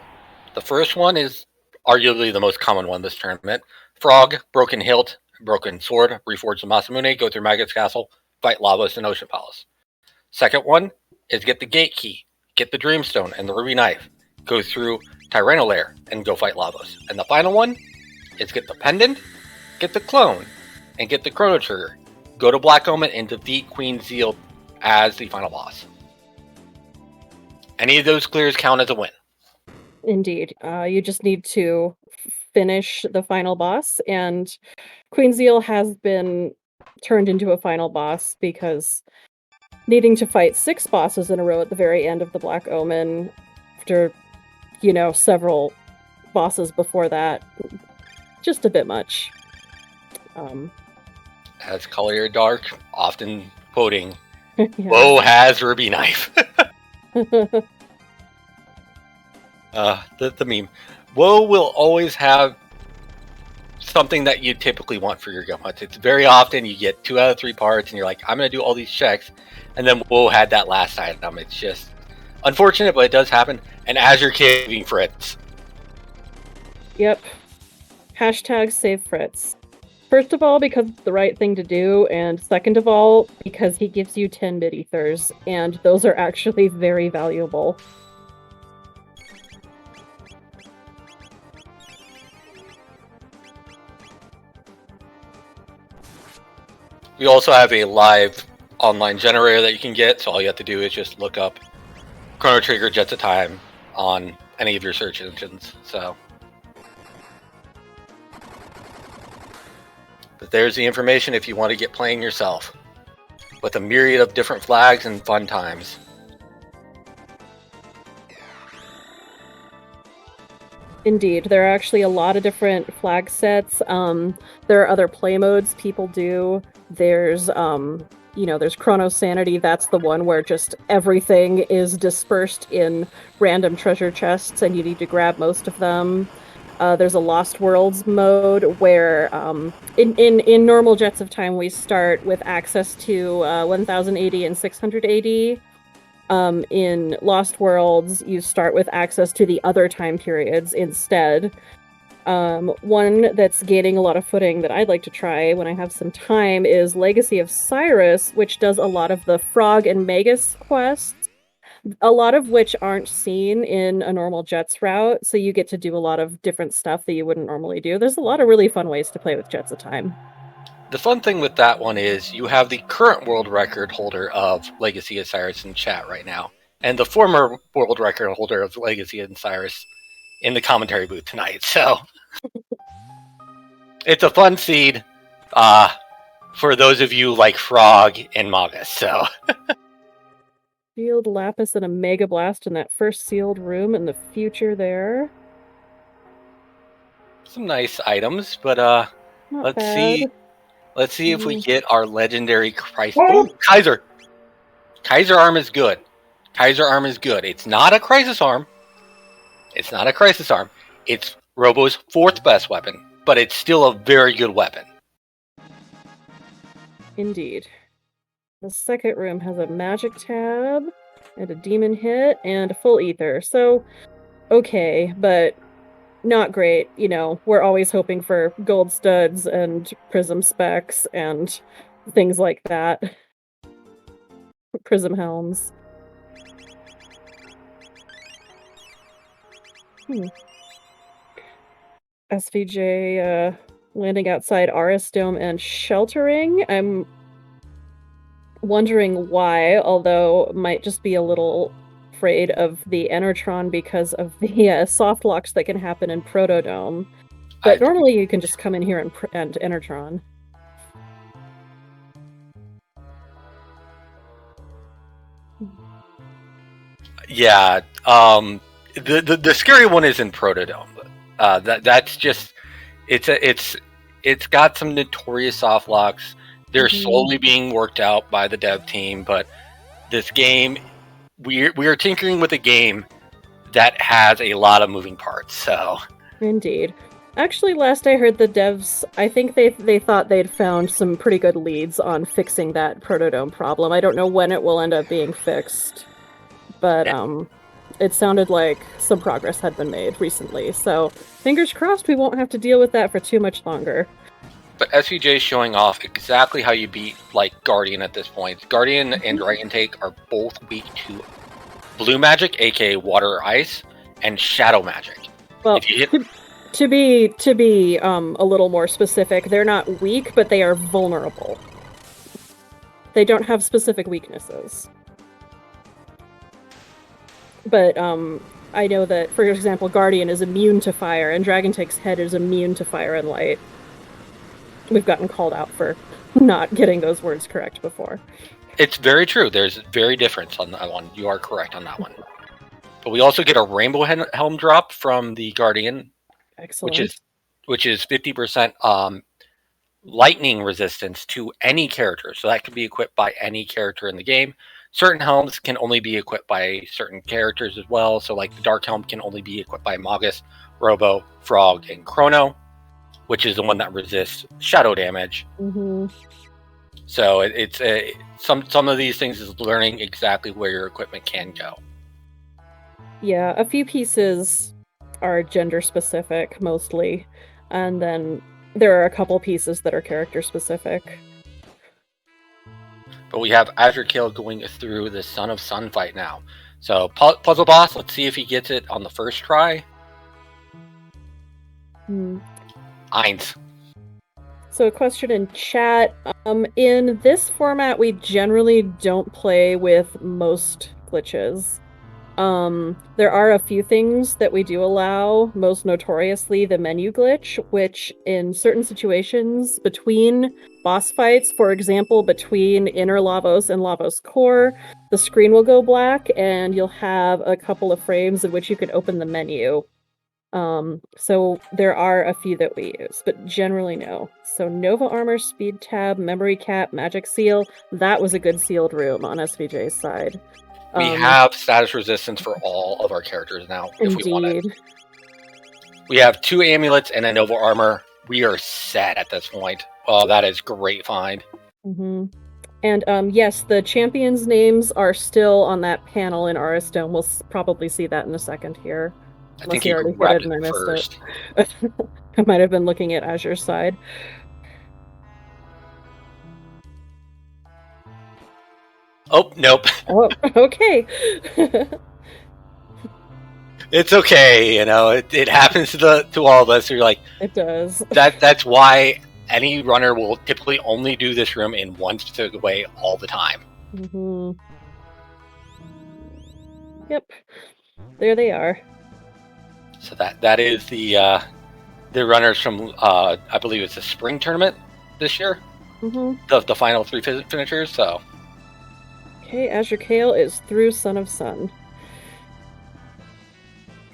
The first one is arguably the most common one this tournament. Frog, Broken Hilt, Broken Sword, Reforge the Masamune, go through Magus Castle, fight Lavos and Ocean Palace. Second one is get the Gate Key, get the Dreamstone and the Ruby Knife, go through Tyranno Lair, and go fight Lavos. And the final one is get the Pendant, get the Clone, and get the Chrono Trigger. Go to Black Omen and defeat Queen Zeal as the final boss. Any of those clears count as a win. Indeed. You just need to finish the final boss, and Queen Zeal has been turned into a final boss because needing to fight 6 bosses in a row at the very end of the Black Omen after, several bosses before that, just a bit much. As Collier Dark, often quoting, Woe has Ruby Knife. The meme. Woe will always have something that you typically want for your gun. It's very often you get 2 out of 3 parts and you're like, I'm going to do all these checks. And then Woe had that last item. It's just unfortunate, but it does happen. And AzureCale saving Fritz. Yep. Hashtag save Fritz. First of all, because it's the right thing to do, and second of all, because he gives you 10 mid-ethers, and those are actually very valuable. We also have a live online generator that you can get, so all you have to do is just look up Chrono Trigger Jets of Time on any of your search engines. But there's the information if you want to get playing yourself, with a myriad of different flags and fun times. Indeed, there are actually a lot of different flag sets. There are other play modes people do. There's, there's Chrono Sanity. That's the one where just everything is dispersed in random treasure chests and you need to grab most of them. There's a Lost Worlds mode where in normal Jets of Time we start with access to 1080 and 680. In Lost Worlds you start with access to the other time periods instead. One that's gaining a lot of footing that I'd like to try when I have some time is Legacy of Cyrus, which does a lot of the Frog and Magus quests, a lot of which aren't seen in a normal Jets route, so you get to do a lot of different stuff that you wouldn't normally do. There's a lot of really fun ways to play with Jets of Time. The fun thing with that one is you have the current world record holder of Legacy of Cyrus in chat right now, and the former world record holder of Legacy of Cyrus in the commentary booth tonight. So it's a fun seed for those of you like Frog and Magus. So Sealed Lapis and a Mega Blast in that first sealed room in the future there. some nice items, but Not let's bad. see if we get our legendary Christ. Oh, Kaiser arm is good. Kaiser arm is good. It's not a crisis arm. It's not a crisis arm. It's Robo's 4th best weapon, but it's still a very good weapon. Indeed. The second room has a magic tab and a demon hit and a full ether. So, okay, but not great. You know, we're always hoping for gold studs and prism specs and things like that. Prism helms. SVJ landing outside RS Dome and sheltering. I'm wondering why, although might just be a little afraid of the Enertron because of the soft locks that can happen in Protodome. But normally you can just come in here and Enertron. Yeah, the scary one is in Protodome. That's just it's got some notorious soft locks. They're slowly being worked out by the dev team, but this game, we are tinkering with a game that has a lot of moving parts. So indeed. Actually, last I heard, the devs, I think they thought they'd found some pretty good leads on fixing that Protodome problem. I don't know when it will end up being fixed, but it sounded like some progress had been made recently. So fingers crossed we won't have to deal with that for too much longer. But SVJ is showing off exactly how you beat like Guardian at this point. Guardian and Dragon Take are both weak to blue magic, aka water or ice, and shadow magic. Well, to be a little more specific, they're not weak, but they are vulnerable. They don't have specific weaknesses. But I know that, for example, Guardian is immune to fire, and Dragon Take's head is immune to fire and light. We've gotten called out for not getting those words correct before. It's very true. There's very difference on that one. You are correct on that one. But we also get a Rainbow Helm drop from the Guardian. Excellent. Which is 50% lightning resistance to any character. So that can be equipped by any character in the game. Certain helms can only be equipped by certain characters as well. So like the Dark Helm can only be equipped by Magus, Robo, Frog, and Chrono, which is the one that resists shadow damage. So it's some of these things is learning exactly where your equipment can go. Yeah, a few pieces are gender specific mostly, and then there are a couple pieces that are character specific. But we have AzureCale going through the Son of Sun fight now. So Puzzle Boss, let's see if he gets it on the first try. Eins. So a question in chat. In this format, we generally don't play with most glitches. There are a few things that we do allow, most notoriously the menu glitch, which in certain situations between boss fights, for example, between Inner Lavos and Lavos Core, the screen will go black and you'll have a couple of frames in which you can open the menu. So there are a few that we use, but generally no. So Nova Armor, Speed Tab, Memory Cap, Magic Seal, that was a good sealed room on SVJ's side. We have status resistance for all of our characters now, if we want it. We have 2 amulets and a Nova armor. We are set at this point. Oh, that is great find. Mm-hmm. And yes, the champions' names are still on that panel in Ariston. We'll probably see that in a second here. I think Unless you already hit it and I missed first. it. I might have been looking at Azure's side. Oh, nope. Oh, okay. It's okay, you know. It happens to all of us. You're like, it does. That's why any runner will typically only do this room in one specific way all the time. Mm-hmm. Yep. There they are. So that is the runners from I believe it's the spring tournament this year. Mm-hmm. The final 3 finishers. So okay, AzureCale is through Son of Sun.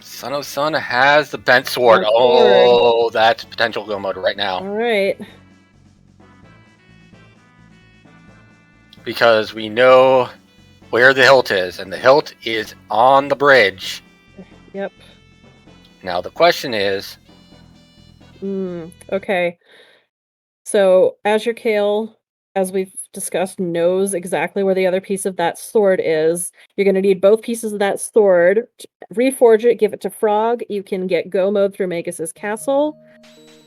Son of Sun has the bent sword. Oh, that's potential go mode right now. All right. Because we know where the hilt is, and the hilt is on the bridge. Yep. Now the question is... okay. So AzureCale, as we've discussed, knows exactly where the other piece of that sword is. You're going to need both pieces of that sword. Reforge it, give it to Frog. You can get go mode through Magus's castle.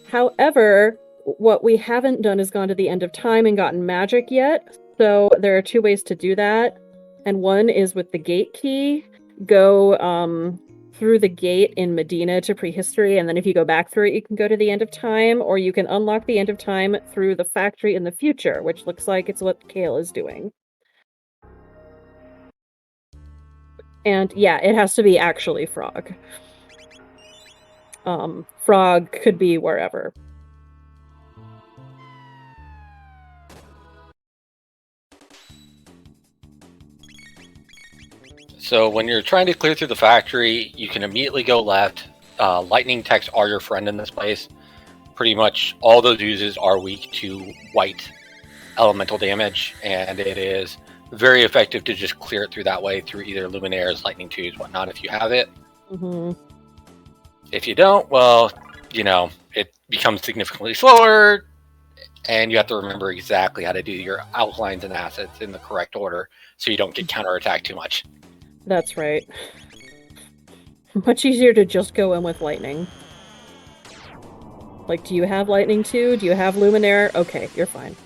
However, what we haven't done is gone to the end of time and gotten magic yet. So there are 2 ways to do that. And one is with the gate key. Go through the gate in Medina to prehistory, and then if you go back through it, you can go to the end of time, or you can unlock the end of time through the factory in the future, which looks like it's what Kale is doing. And yeah, it has to be actually Frog. Frog could be wherever. So when you're trying to clear through the factory, you can immediately go left. Lightning techs are your friend in this place. Pretty much all those uses are weak to white elemental damage, and it is very effective to just clear it through that way through either Luminaires, Lightning 2s, whatnot, if you have it. Mm-hmm. If you don't, well, you know, it becomes significantly slower, and you have to remember exactly how to do your outlines and assets in the correct order so you don't get counterattacked too much. That's right. Much easier to just go in with lightning. Like, do you have lightning too? Do you have Luminaire? Okay, you're fine.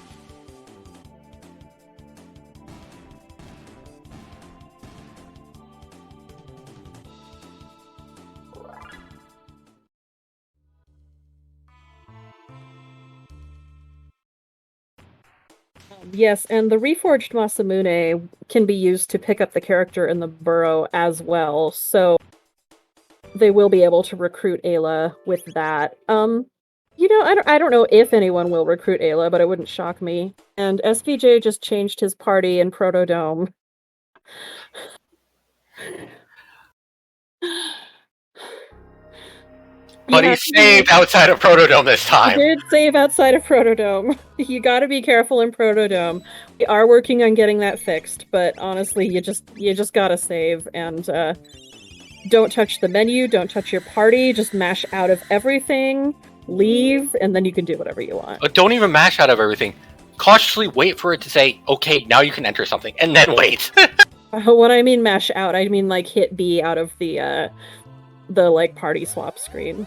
Yes, and the reforged Masamune can be used to pick up the character in the burrow as well, so they will be able to recruit Ayla with that. You know, I don't know if anyone will recruit Ayla, but it wouldn't shock me. And SVJ just changed his party in Protodome. But he saved outside of Protodome this time. He did save outside of Protodome. You gotta be careful in Protodome. We are working on getting that fixed, but honestly, you just gotta save, and don't touch the menu, don't touch your party, just mash out of everything, leave, and then you can do whatever you want. But don't even mash out of everything. Cautiously wait for it to say, okay, now you can enter something, and then wait. When I mean mash out, I mean like hit B out of the like party swap screen.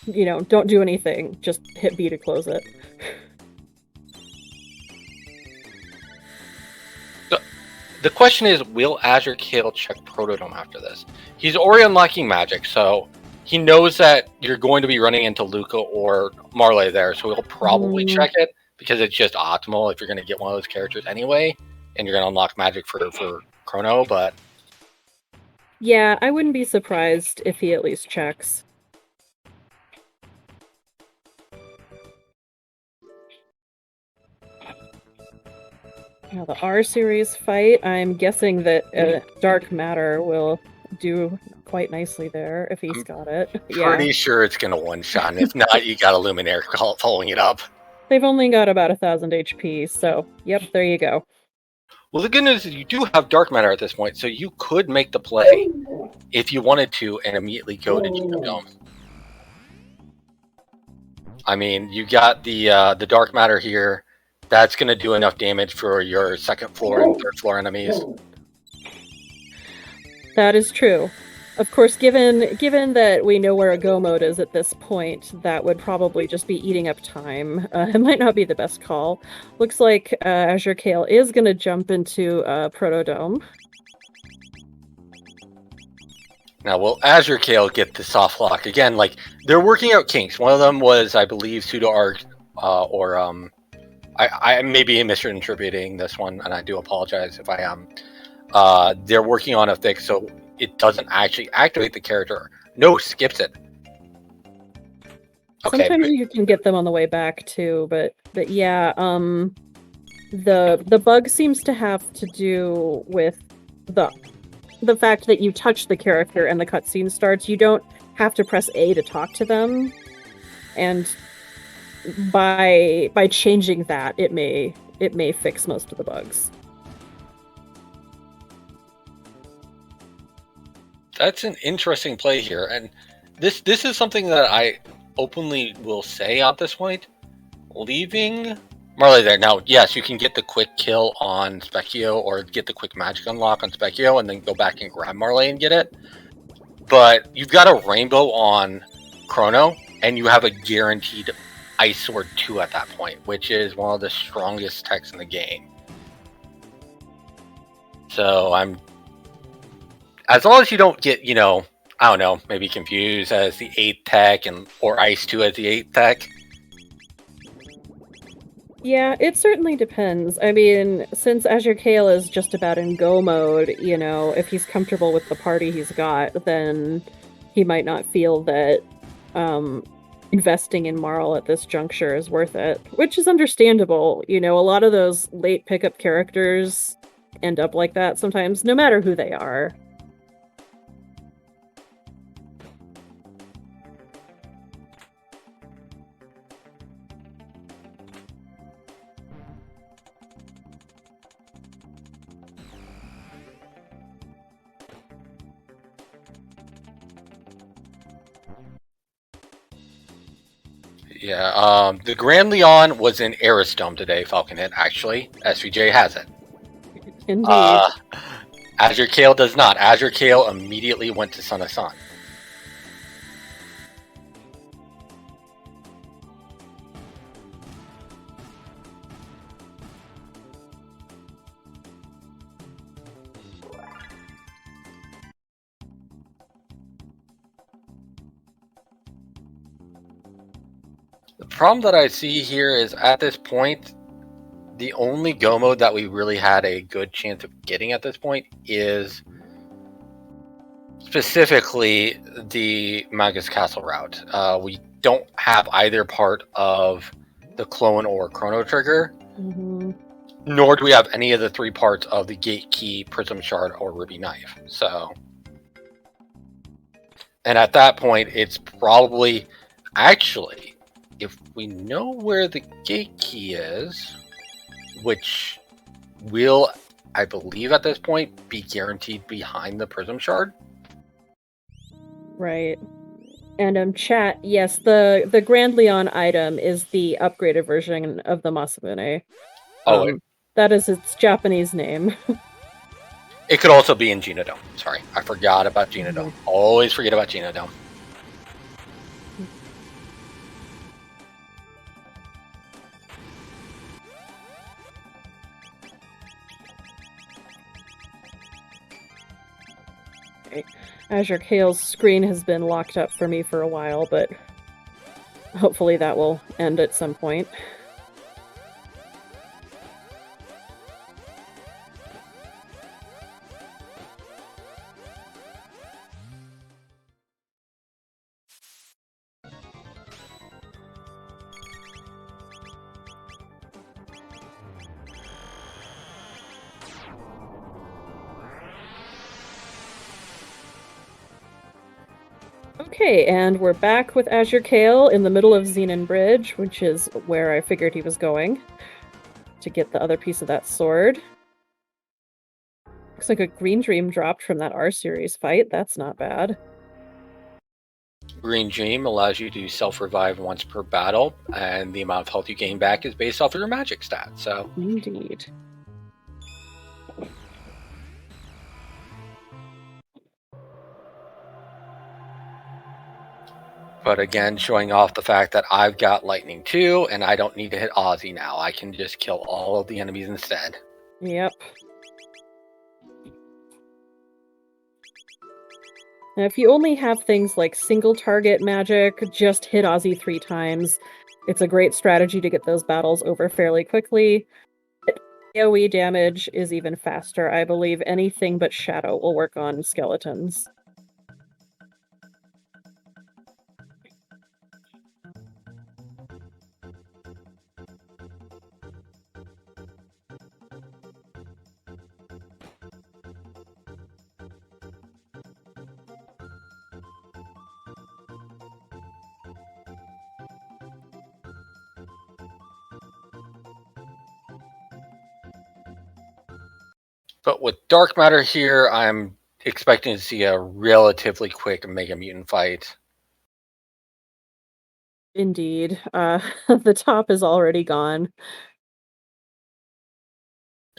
You know, don't do anything, just hit B to close it. The question is, will AzureCale check Protodome after this? He's already unlocking magic, so he knows that you're going to be running into Luca or Marley there, so he'll probably check it, because it's just optimal if you're going to get one of those characters anyway, and you're going to unlock magic for Chrono, but... Yeah, I wouldn't be surprised if he at least checks. Now the R-Series fight, I'm guessing that Dark Matter will do quite nicely there if he's got it. Pretty sure it's going to one-shot, and if not, you got a Luminaire following it up. They've only got about 1,000 HP, so yep, there you go. Well, the good news is you do have dark matter at this point, so you could make the play if you wanted to and immediately go to Genodome. I mean, you got the dark matter here. That's going to do enough damage for your second floor and third floor enemies. That is true. Of course, given that we know where a go mode is at this point, that would probably just be eating up time. It might not be the best call. Looks like AzureCale is going to jump into Protodome. Now, will AzureCale get the soft lock? Again, like, they're working out kinks. One of them was, I believe, pseudo-arc, I may be misinterpreting this one, and I do apologize if I am. They're working on a fix so it doesn't actually activate the character. No, skips it. Okay, sometimes you can get them on the way back too, but yeah, the bug seems to have to do with the fact that you touch the character and the cutscene starts. You don't have to press A to talk to them, and by changing that, it may fix most of the bugs. That's an interesting play here, and this is something that I openly will say at this point. Leaving Marley there. Now, yes, you can get the quick kill on Specchio or get the quick magic unlock on Specchio and then go back and grab Marley and get it. But you've got a rainbow on Chrono, and you have a guaranteed Ice Sword 2 at that point, which is one of the strongest techs in the game. So as long as you don't get, I don't know, maybe confused as the 8th tech or Ice 2 as the 8th tech. Yeah, it certainly depends. I mean, since AzureCale is just about in go mode, if he's comfortable with the party he's got, then he might not feel that investing in Marl at this juncture is worth it, which is understandable. A lot of those late pickup characters end up like that sometimes, no matter who they are. Yeah, the Grand Leon was in Arisdome today, Falconhead, actually. SVJ has it. Indeed. AzureCale does not. AzureCale immediately went to Son of Sun. The problem that I see here is at this point, the only go mode that we really had a good chance of getting at this point is specifically the Magus Castle route. We don't have either part of the clone or chrono trigger, nor do we have any of the 3 parts of the gate key, prism shard, or ruby knife. So, and at that point, it's probably actually, if we know where the gate key is, which will, I believe at this point, be guaranteed behind the prism shard. Right. And chat, yes, the Grand Leon item is the upgraded version of the Masamune. That is its Japanese name. It could also be in Genodome. Sorry, I forgot about Genodome. Always forget about Genodome. AzureCale's screen has been locked up for me for a while, but hopefully that will end at some point. Okay, and we're back with AzureCale in the middle of Xenon Bridge, which is where I figured he was going to get the other piece of that sword. looks like a green dream dropped from that R series fight. That's not bad. Green Dream allows you to self-revive once per battle, and the amount of health you gain back is based off of your magic stat. So, Indeed. but again, showing off the fact that I've got lightning too, and I don't need to hit Ozzy now. I can just kill all of the enemies instead. Yep. Now, if you only have things like single target magic, just hit Ozzy 3 times. It's a great strategy to get those battles over fairly quickly. AoE damage is even faster. I believe anything but Shadow will work on skeletons. But with Dark Matter here, I'm expecting to see a relatively quick Mega Mutant fight. Indeed. The top is already gone.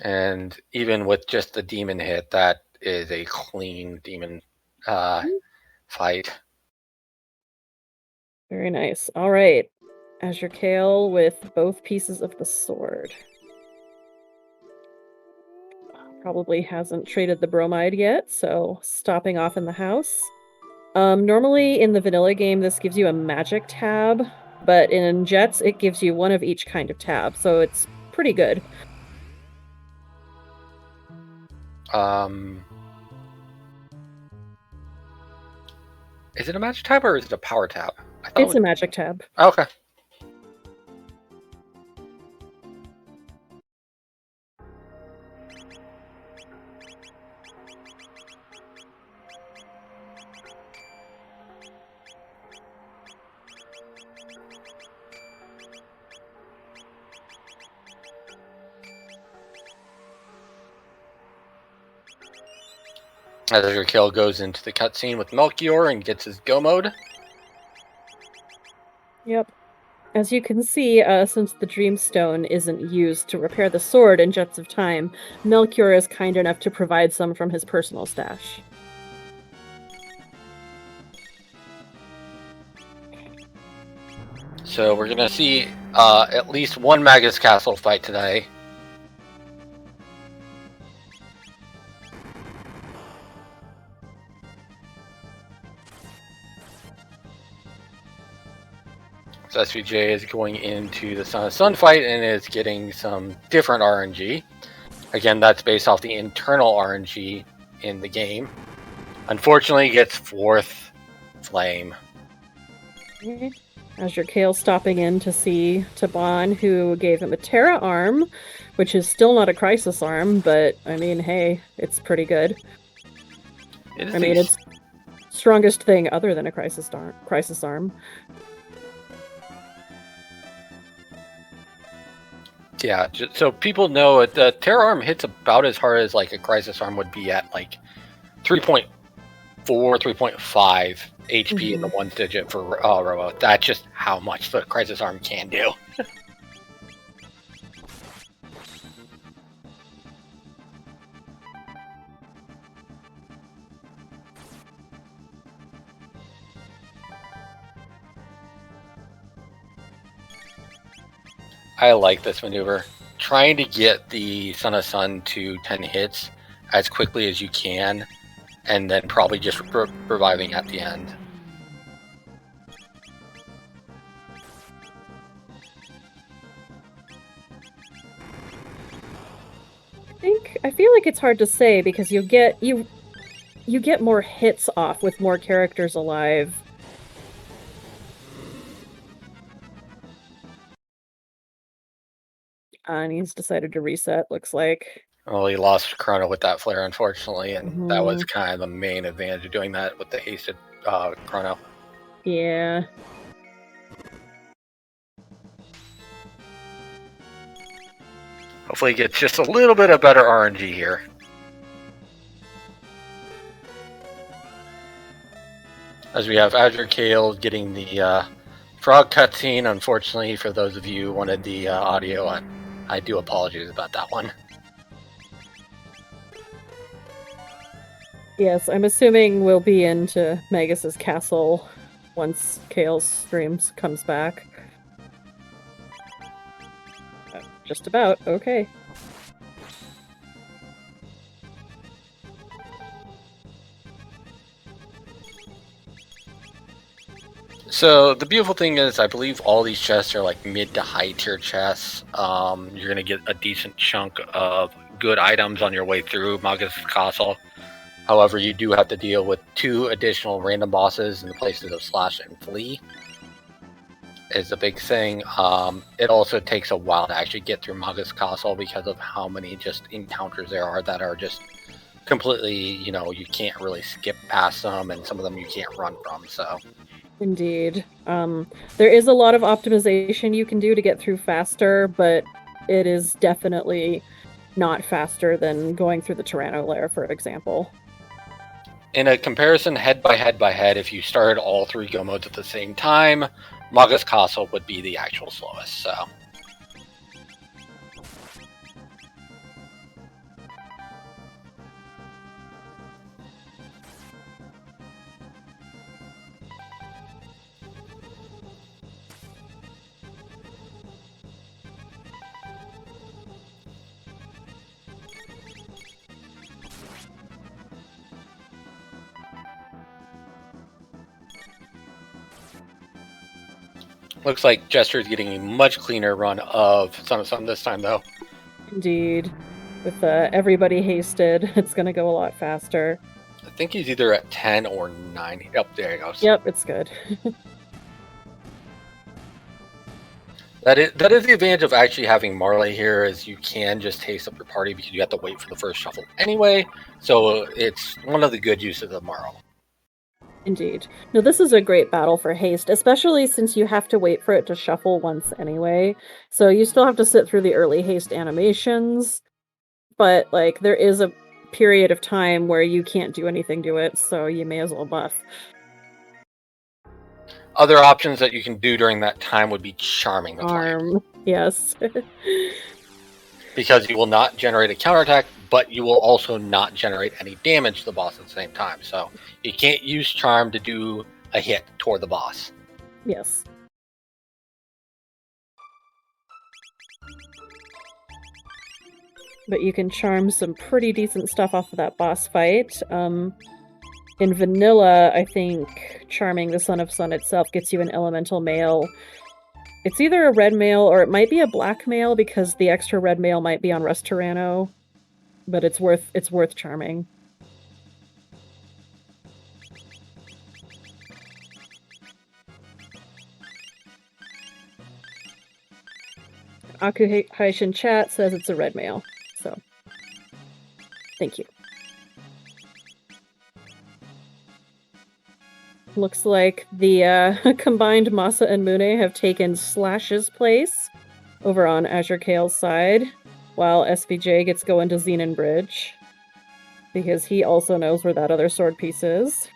And even with just the demon hit, that is a clean demon fight. Very nice. All right. AzureCale with both pieces of the sword. Probably hasn't traded the bromide yet, so stopping off in the house. Normally in the vanilla game, this gives you a magic tab, but in Jets, it gives you one of each kind of tab, so it's pretty good. Is it a magic tab or is it a power tab? It's a magic tab. Okay. AzureCale goes into the cutscene with Melchior and gets his go mode. Yep. As you can see, since the Dreamstone isn't used to repair the sword in Jets of Time, Melchior is kind enough to provide some from his personal stash. So we're gonna see at least one Magus Castle fight today. So SVJ is going into the Son of Sun fight and is getting some different RNG. Again, that's based off the internal RNG in the game. Unfortunately, gets 4th Flame. AzureCale stopping in to see Taban, who gave him a Terra arm, which is still not a Crisis arm, but I mean, hey, it's pretty good. It's strongest thing other than a Crisis arm. Yeah, so people know the Terra arm hits about as hard as like a Crisis arm would be at like 3.4, 3.5 HP in the 1 digit for Robo. That's just how much the Crisis arm can do. I like this maneuver. Trying to get the Son of Sun to 10 hits as quickly as you can, and then probably just reviving at the end. I feel like it's hard to say because you get more hits off with more characters alive. And he's decided to reset, looks like. Well, he lost Chrono with that flare, unfortunately, and that was kind of the main advantage of doing that with the hasted Chrono. Yeah. Hopefully he gets just a little bit of better RNG here. As we have AzureCale getting the frog cutscene. Unfortunately, for those of you who wanted the audio, I do apologize about that one. Yes, I'm assuming we'll be into Magus's castle once Kale's streams comes back. Just about, okay. So the beautiful thing is, I believe all these chests are like mid to high tier chests. You're gonna get a decent chunk of good items on your way through Magus Castle. However, you do have to deal with 2 additional random bosses in the places of Slash and Flea. Is a big thing. It also takes a while to actually get through Magus Castle because of how many just encounters there are that are just completely, you know, you can't really skip past them, and some of them you can't run from. So. Indeed. There is a lot of optimization you can do to get through faster, but it is definitely not faster than going through the Chrono lair, for example. In a comparison head by head, if you started all 3 go modes at the same time, Magus Castle would be the actual slowest, so. Looks like Jester's getting a much cleaner run of some this time, though. Indeed. With everybody hasted, it's going to go a lot faster. I think he's either at 10 or 9. Yep, there he goes. Yep, it's good. That is the advantage of actually having Marley here, is you can just haste up your party because you have to wait for the first shuffle anyway. So it's one of the good uses of Marl. Indeed. No, this is a great battle for haste, especially since you have to wait for it to shuffle once anyway. So you still have to sit through the early haste animations, but like there is a period of time where you can't do anything to it, so you may as well buff. Other options that you can do during that time would be charming the Charm, yes. Because you will not generate a counterattack, but you will also not generate any damage to the boss at the same time. So you can't use charm to do a hit toward the boss. Yes. But you can charm some pretty decent stuff off of that boss fight. In vanilla, I think charming the Son of Sun itself gets you an elemental mail. It's either a red mail or it might be a black mail, because the extra red mail might be on Rust Tyranno, but it's worth charming. Aku Haishin chat says it's a red mail, so thank you. Looks like the combined Masa and Mune have taken Slash's place over on AzureCale's side, while SVJ gets going to Xenon Bridge, because he also knows where that other sword piece is.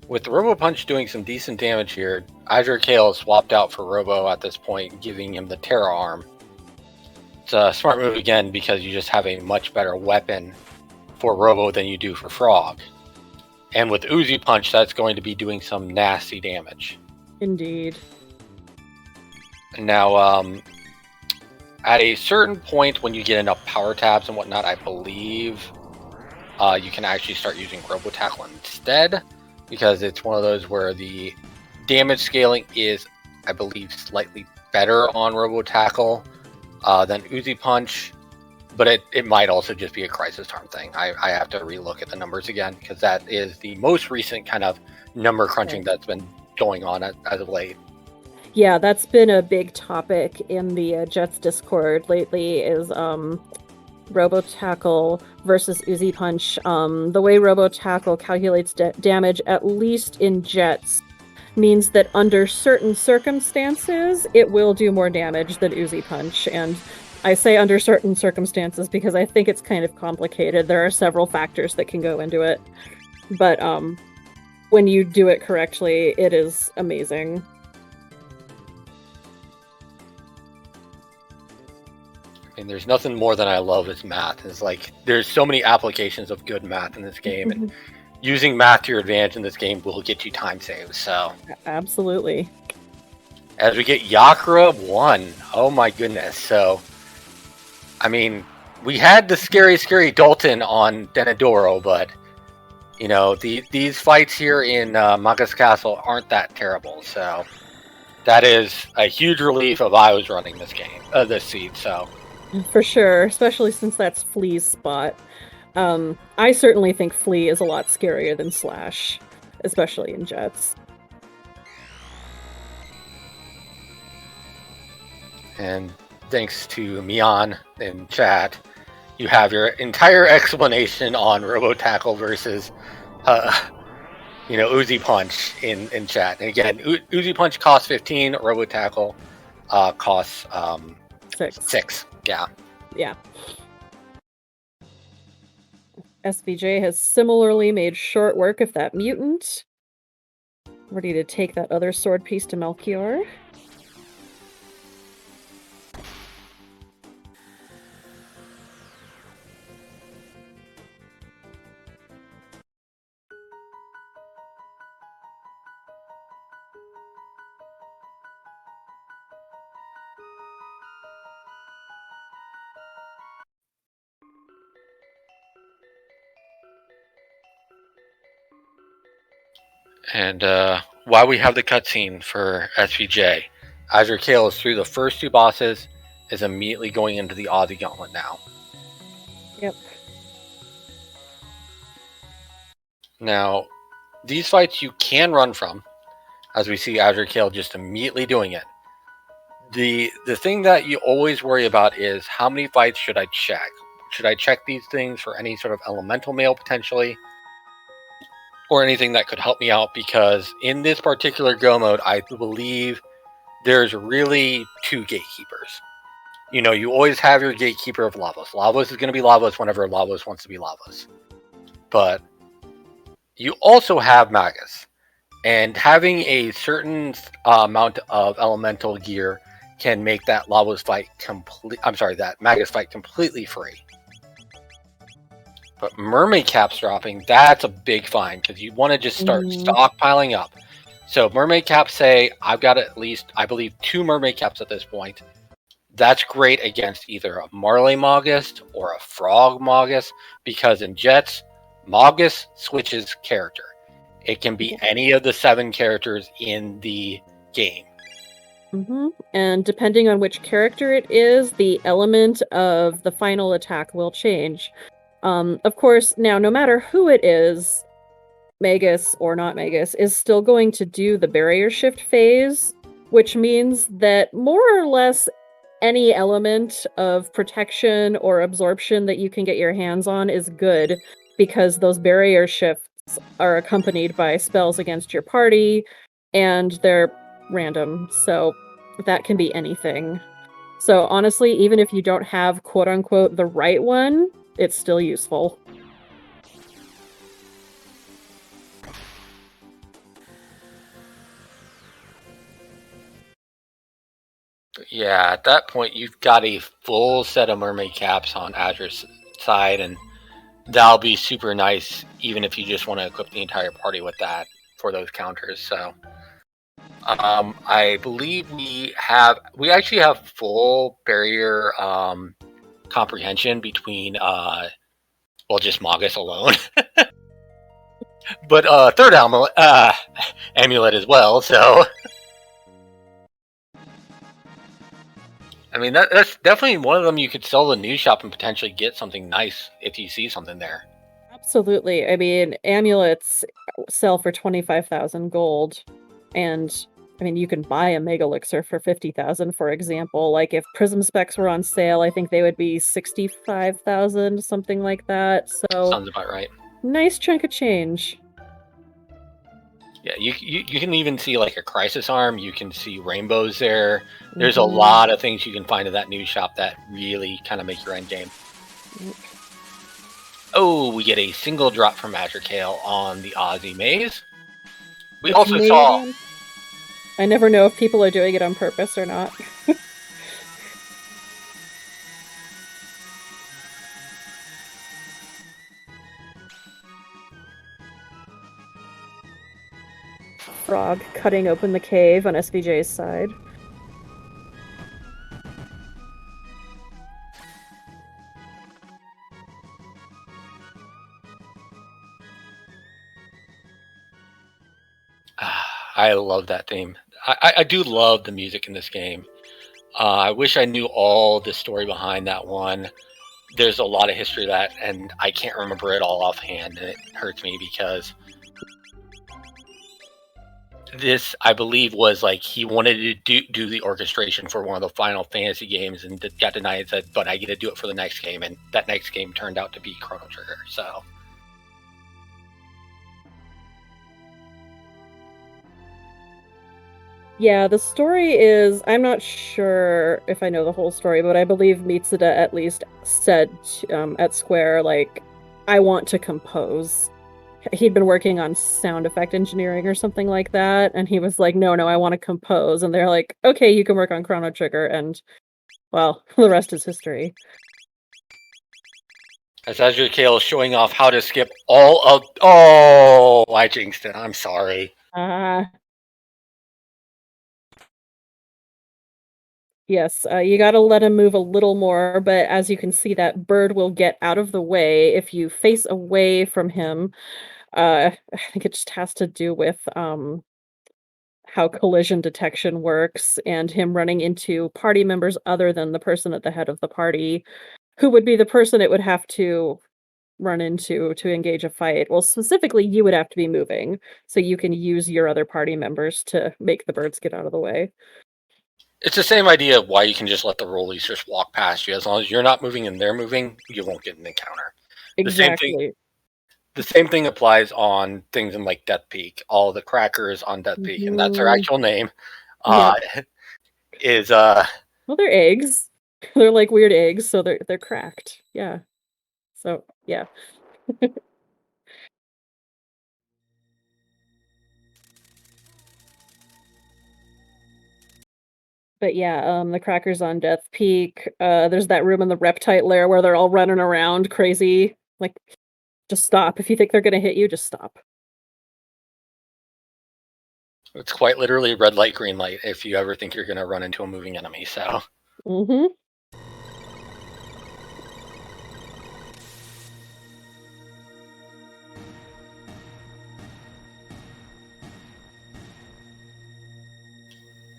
With Robo Punch doing some decent damage here, AzureCale is swapped out for Robo at this point, giving him the Terra Arm. It's a smart move again, because you just have a much better weapon for Robo than you do for Frog. And with Uzi Punch, that's going to be doing some nasty damage. Indeed. Now, at a certain point when you get enough power tabs and whatnot, I believe you can actually start using Robo Tackle instead, because it's one of those where the damage scaling is, I believe, slightly better on Robo Tackle than Uzi Punch. but it might also just be a crisis harm thing. I have to relook at the numbers again, because that is the most recent kind of number crunching that's been going on as of late. Yeah, that's been a big topic in the Jets Discord lately, is Robo-Tackle versus Uzi Punch. The way Robo-Tackle calculates damage, at least in Jets, means that under certain circumstances, it will do more damage than Uzi Punch. And I say under certain circumstances because I think it's kind of complicated. There are several factors that can go into it. But when you do it correctly, it is amazing. I mean, there's nothing more than I love is math. It's like there's so many applications of good math in this game, and using math to your advantage in this game will get you time saves. So absolutely. As we get Yakura 1, oh my goodness. So I mean, we had the scary Dalton on Denadoro, but you know, these fights here in Magus Castle aren't that terrible. So that is a huge relief if I was running this game, this seed. So for sure, especially since that's Flea's spot. I certainly think Flea is a lot scarier than Slash, especially in Jets. And thanks to Mian in chat, you have your entire explanation on Robo-Tackle versus, Uzi Punch in chat. And again, Uzi Punch costs 15, Robo-Tackle costs 6. Yeah. Yeah. SVJ has similarly made short work of that mutant. Ready to take that other sword piece to Melchior. And while we have the cutscene for SVJ, AzureCale is through the first 2 bosses, is immediately going into the Aussie Gauntlet now. Yep. Now, these fights you can run from, as we see AzureCale just immediately doing it. The thing that you always worry about is how many fights should I check? Should I check these things for any sort of elemental mail potentially? Or anything that could help me out, because in this particular go mode, I believe there's really 2 gatekeepers. You know, you always have your gatekeeper of Lavos. Lavos is going to be Lavos whenever Lavos wants to be Lavos. But you also have Magus. And having a certain amount of elemental gear can make that Lavos fight that Magus fight completely free. But mermaid caps dropping, that's a big find, because you want to just start stockpiling up. So mermaid caps say, I've got at least, I believe, 2 mermaid caps at this point. That's great against either a Marley Magus or a Frog Magus, because in Jets, Magus switches character. It can be any of the 7 characters in the game. And depending on which character it is, the element of the final attack will change. Of course, now, no matter who it is, Magus or not Magus, is still going to do the barrier shift phase, which means that more or less any element of protection or absorption that you can get your hands on is good, because those barrier shifts are accompanied by spells against your party, and they're random, so that can be anything. So honestly, even if you don't have quote-unquote the right one, it's still useful. Yeah, at that point, you've got a full set of mermaid caps on Azure's side, and that'll be super nice, even if you just want to equip the entire party with that for those counters. So, I believe we actually have full barrier comprehension between just Magus alone, but third amulet as well. So, I mean, that's definitely one of them you could sell the news shop and potentially get something nice if you see something there. Absolutely. I mean, amulets sell for 25,000 gold, and I mean, you can buy a mega elixir for 50,000, for example. Like if prism specs were on sale, I think they would be 65,000, something like that. So Sounds about right. nice chunk of change. Yeah, you can even see like a crisis arm. You can see rainbows there. There's a Mhm. lot of things you can find in that news shop that really kind of make your end game. Yep. Oh, we get a single drop from AzureCale on the Aussie maze. We It's also maybe saw. I never know if people are doing it on purpose or not. Frog cutting open the cave on SVJ's side. I love that theme. I do love the music in this game. I wish I knew all the story behind that one. There's a lot of history to that, and I can't remember it all offhand, and it hurts me because this, I believe, was like he wanted to do the orchestration for one of the Final Fantasy games and got denied and said, but I get to do it for the next game, and that next game turned out to be Chrono Trigger, so... Yeah, the story is, I'm not sure if I know the whole story, but I believe Mitsuda at least said at Square, like, I want to compose. He'd been working on sound effect engineering or something like that, and he was like, no, I want to compose. And they're like, okay, you can work on Chrono Trigger, and, well, the rest is history. As AzureCale is showing off how to skip all of... Oh, I jinxed it. I'm sorry. Yes, you gotta let him move a little more, but as you can see, that bird will get out of the way if you face away from him. I think it just has to do with how collision detection works and him running into party members other than the person at the head of the party, who would be the person it would have to run into to engage a fight. Well, specifically, you would have to be moving, so you can use your other party members to make the birds get out of the way. It's the same idea of why you can just let the rollies just walk past you. As long as you're not moving and they're moving, you won't get an encounter. Exactly. The same thing applies on things in like Death Peak. All the crackers on Death Peak, and that's their Mhm. actual name. Yep. Is Well, they're eggs. They're like weird eggs, so they're cracked. Yeah. So, yeah. But yeah, the crackers on Death Peak. There's that room in the Reptite lair where they're all running around crazy. Like, just stop. If you think they're gonna hit you, just stop. it's quite literally red light, green light if you ever think you're going to run into a moving enemy. So Mm-hmm.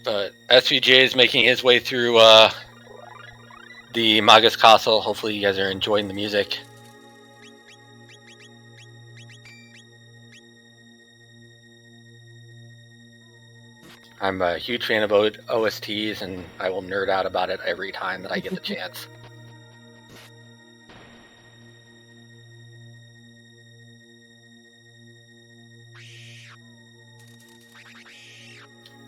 but SVJ is making his way through the Magus Castle. Hopefully you guys are enjoying the music. I'm a huge fan of OSTs, and I will nerd out about it every time that I get the chance.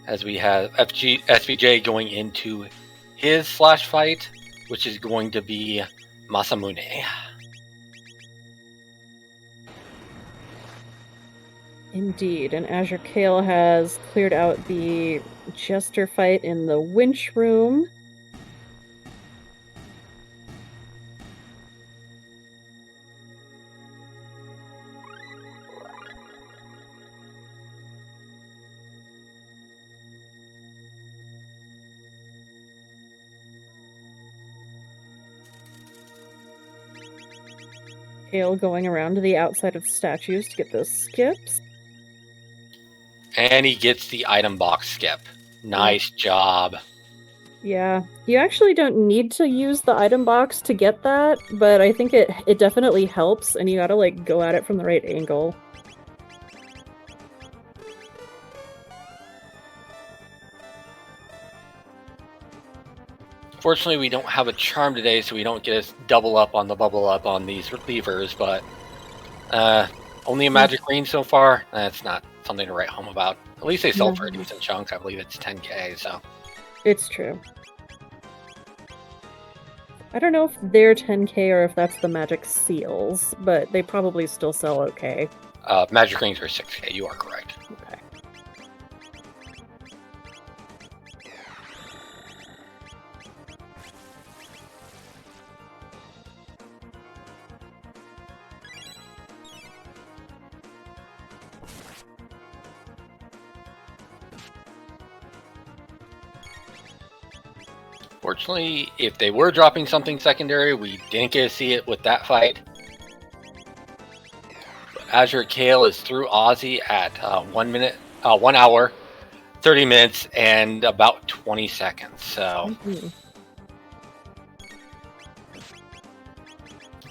As we have SVJ going into his slash fight, which is going to be Masamune. Indeed, and AzureCale has cleared out the Jester fight in the winch room. Kale going around to the outside of the statues to get those skips. And he gets the item box skip. Nice job. Yeah, you actually don't need to use the item box to get that, but I think it definitely helps, and you gotta, like, go at it from the right angle. Fortunately, we don't have a charm today, so we don't get us double up on the bubble up on these levers, but only a magic green so far. That's not something to write home about. At least they sell for a No, decent chunk. I believe it's 10k, so. it's true. I don't know if they're 10k or if that's the magic seals, but they probably still sell okay. Magic rings are 6k, you are correct. Okay. Fortunately, if they were dropping something secondary, we didn't get to see it with that fight. AzureCale is through Aussie at 1 hour, 30 minutes, and about 20 seconds. So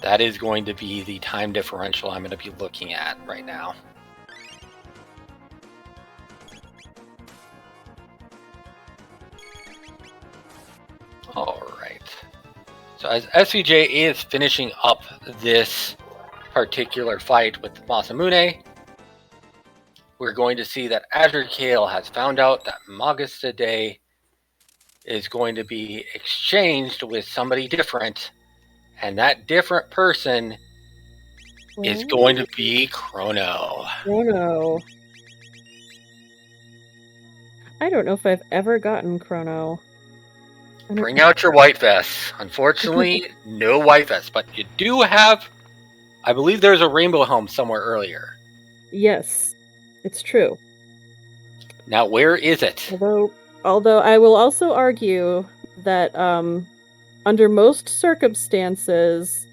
that is going to be the time differential I'm going to be looking at right now. All right. So as SVJ is finishing up this particular fight with Masamune, we're going to see that AzureCale has found out that Magus today is going to be exchanged with somebody different, and that different person is going to be Chrono. Chrono. I don't know if I've ever gotten Chrono. Bring out your white vests. Unfortunately, no white vests, but you do have, I believe there's a rainbow helm somewhere earlier. Yes, it's true. Now, where is it? Although I will also argue that under most circumstances,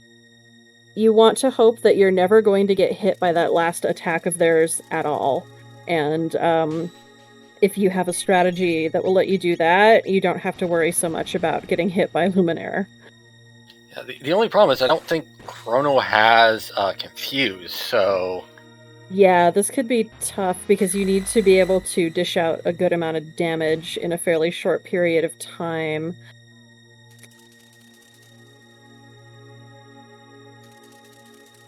you want to hope that you're never going to get hit by that last attack of theirs at all. And if you have a strategy that will let you do that, you don't have to worry so much about getting hit by Luminaire. Yeah, the only problem is I don't think Chrono has Confuse, so... Yeah, this could be tough because you need to be able to dish out a good amount of damage in a fairly short period of time.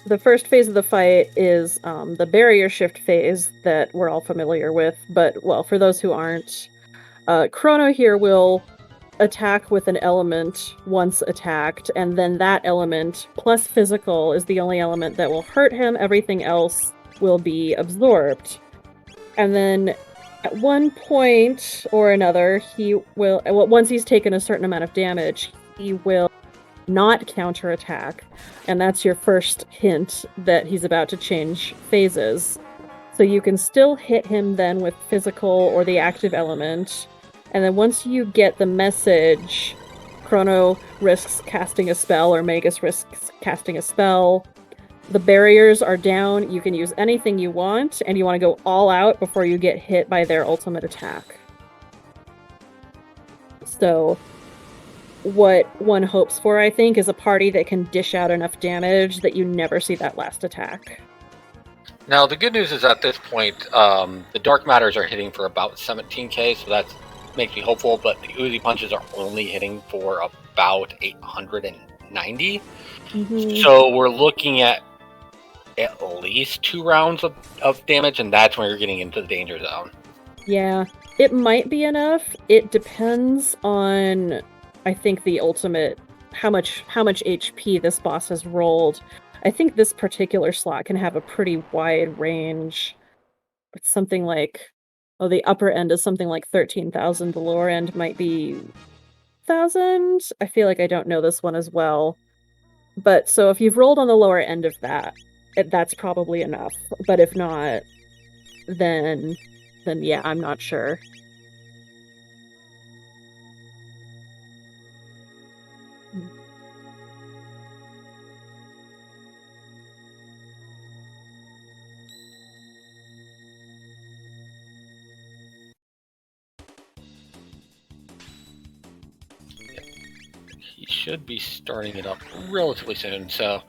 The first phase of the fight is the barrier shift phase that we're all familiar with, but, well, for those who aren't, Chrono here will attack with an element once attacked, and then that element, plus physical, is the only element that will hurt him. Everything else will be absorbed. And then at one point or another, he will, once he's taken a certain amount of damage, he will not counterattack, and that's your first hint that he's about to change phases. So you can still hit him then with physical or the active element, and then once you get the message, Chrono risks casting a spell or Magus risks casting a spell. The barriers are down, you can use anything you want, and you want to go all out before you get hit by their ultimate attack. So what one hopes for, I think, is a party that can dish out enough damage that you never see that last attack. Now, the good news is at this point, the Dark Matters are hitting for about 17k, so that makes me hopeful, but the Uzi Punches are only hitting for about 890. So we're looking at least 2 rounds of damage, and that's when you're getting into the danger zone. Yeah, it might be enough. It depends on, I think, the ultimate, how much HP this boss has rolled. I think this particular slot can have a pretty wide range. It's something like, oh, the upper end is something like 13,000. The lower end might be 1,000. I feel like I don't know this one as well. But so if you've rolled on the lower end of that, that's probably enough. But if not, then yeah, I'm not sure. he should be starting it up relatively soon, so...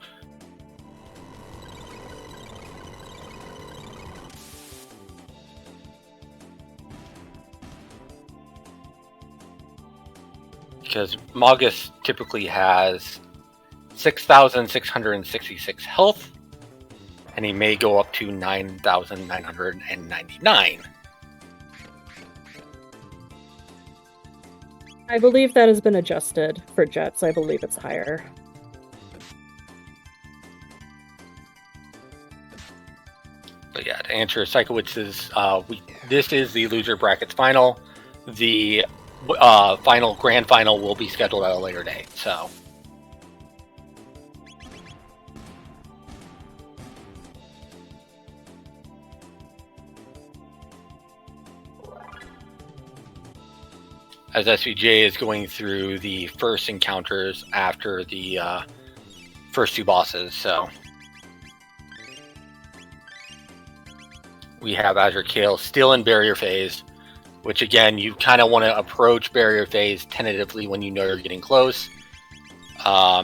Because Magus typically has 6,666 health, and he may go up to 9,999. I believe that has been adjusted for jets. I believe it's higher. But yeah, to answer Psychowitz's, this is the loser brackets final. The grand final will be scheduled at a later date. So, as SVJ is going through the first encounters after the first two bosses, so we have AzureCale still in barrier phase, which again, you kind of want to approach barrier phase tentatively when you know you're getting close,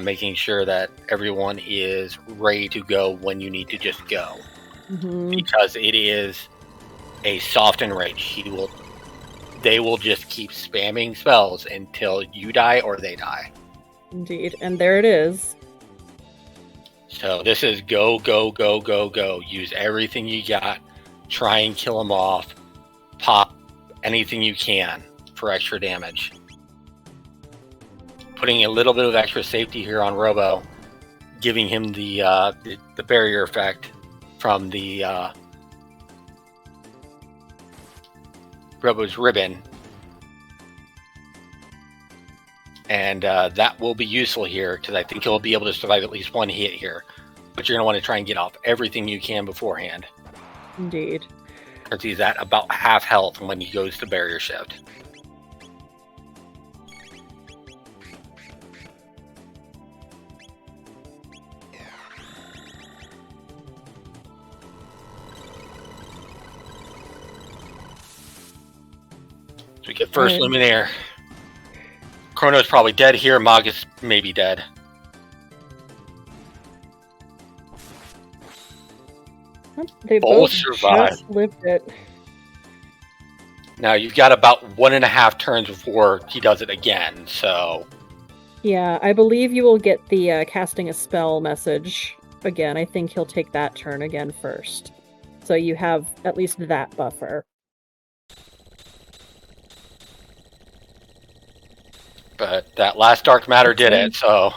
making sure that everyone is ready to go when you need to just go, because it is a soft enrage. They will just keep spamming spells until you die or they die. Indeed, and there it is. So this is go, go, go, go, go. Use everything you got. Try and kill them off. Pop anything you can for extra damage. Putting a little bit of extra safety here on Robo, giving him the barrier effect from the Robo's ribbon, and that will be useful here because I think he'll be able to survive at least one hit here. But you're going to want to try and get off everything you can beforehand. Indeed. Because he's at about half health when he goes to barrier shift. So we get first Luminaire. Chrono's probably dead here. Magus may be dead. They both just lived it. Now you've got about 1.5 turns before he does it again, so... Yeah, I believe you will get the casting a spell message again. I think he'll take that turn again first. So you have at least that buffer. But that last Dark Matter did it, so...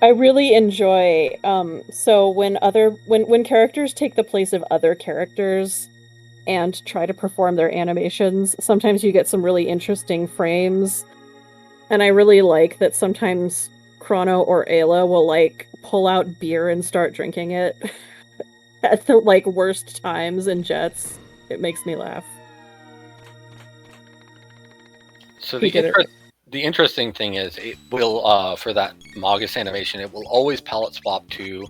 I really enjoy so when characters take the place of other characters and try to perform their animations, sometimes you get some really interesting frames. And I really like that sometimes Chrono or Ayla will like pull out beer and start drinking it at the like worst times in jets. It makes me laugh. So the interesting thing is, it will, for that Magus animation, it will always palette swap to,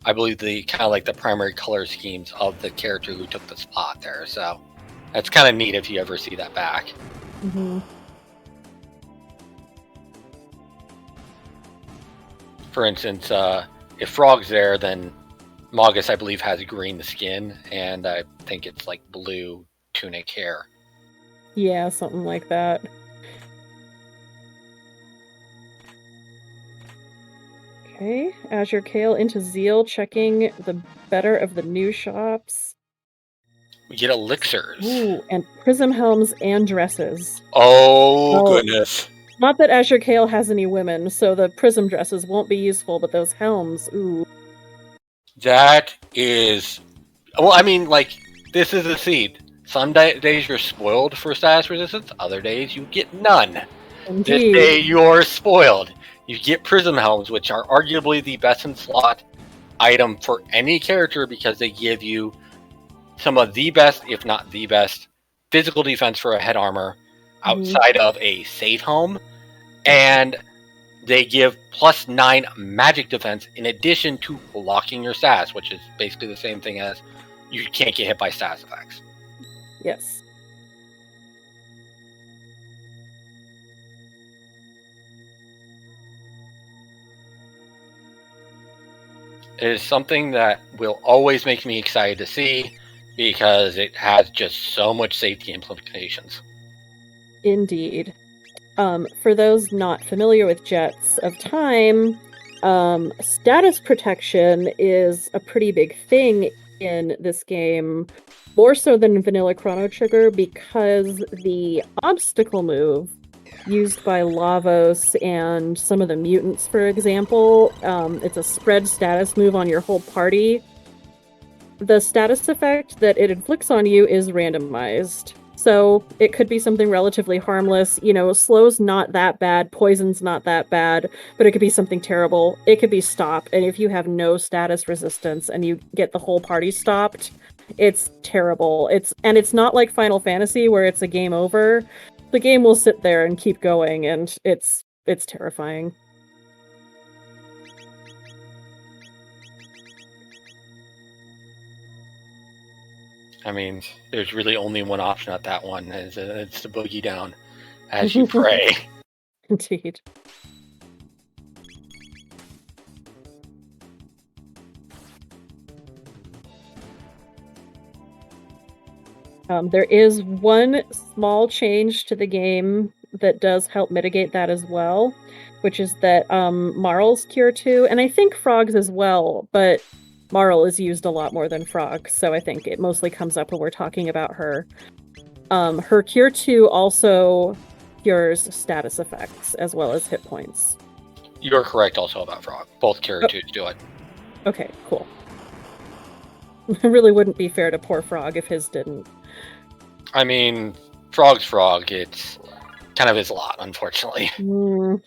I believe, the kind of like the primary color schemes of the character who took the spot there. So that's kind of neat if you ever see that back. Mm-hmm. For instance, if Frog's there, then Magus, I believe, has green skin, and I think it's like blue tunic hair. Yeah, something like that. Okay, AzureCale into Zeal, checking the better of the new shops. We get elixirs. Ooh, and prism helms and dresses. Oh, goodness. Not that AzureCale has any women, so the prism dresses won't be useful, but those helms, ooh. That is... Well, I mean, like, this is a seed. Some days you're spoiled for status resistance, other days you get none. Indeed. This day you're spoiled. You get Prism Helms, which are arguably the best in slot item for any character because they give you some of the best, if not the best, physical defense for a head armor outside of a safe home, and they give +9 magic defense in addition to blocking your status, which is basically the same thing as you can't get hit by status effects. Yes. It is something that will always make me excited to see because it has just so much safety implications. Indeed. For those not familiar with Jets of Time, status protection is a pretty big thing in this game, more so than vanilla Chrono Trigger, because the obstacle move used by Lavos and some of the mutants, for example, it's a spread status move on your whole party. The status effect that it inflicts on you is randomized. So it could be something relatively harmless. You know, slow's not that bad, poison's not that bad, but it could be something terrible. It could be stop, and if you have no status resistance and you get the whole party stopped, it's terrible. It's not like Final Fantasy where it's a game over. The game will sit there and keep going, and it's terrifying. I mean, there's really only one option at that one, it's the boogie down as you pray. Indeed. There is one small change to the game that does help mitigate that as well, which is that Marl's Cure 2, and I think Frog's as well, but Marl is used a lot more than Frog, so I think it mostly comes up when we're talking about her. Her Cure 2 also cures status effects as well as hit points. You're correct also about Frog. Both Cure 2s do it. Okay, cool. It really wouldn't be fair to poor Frog if his didn't. I mean, Frog's Frog. It's kind of his lot, unfortunately.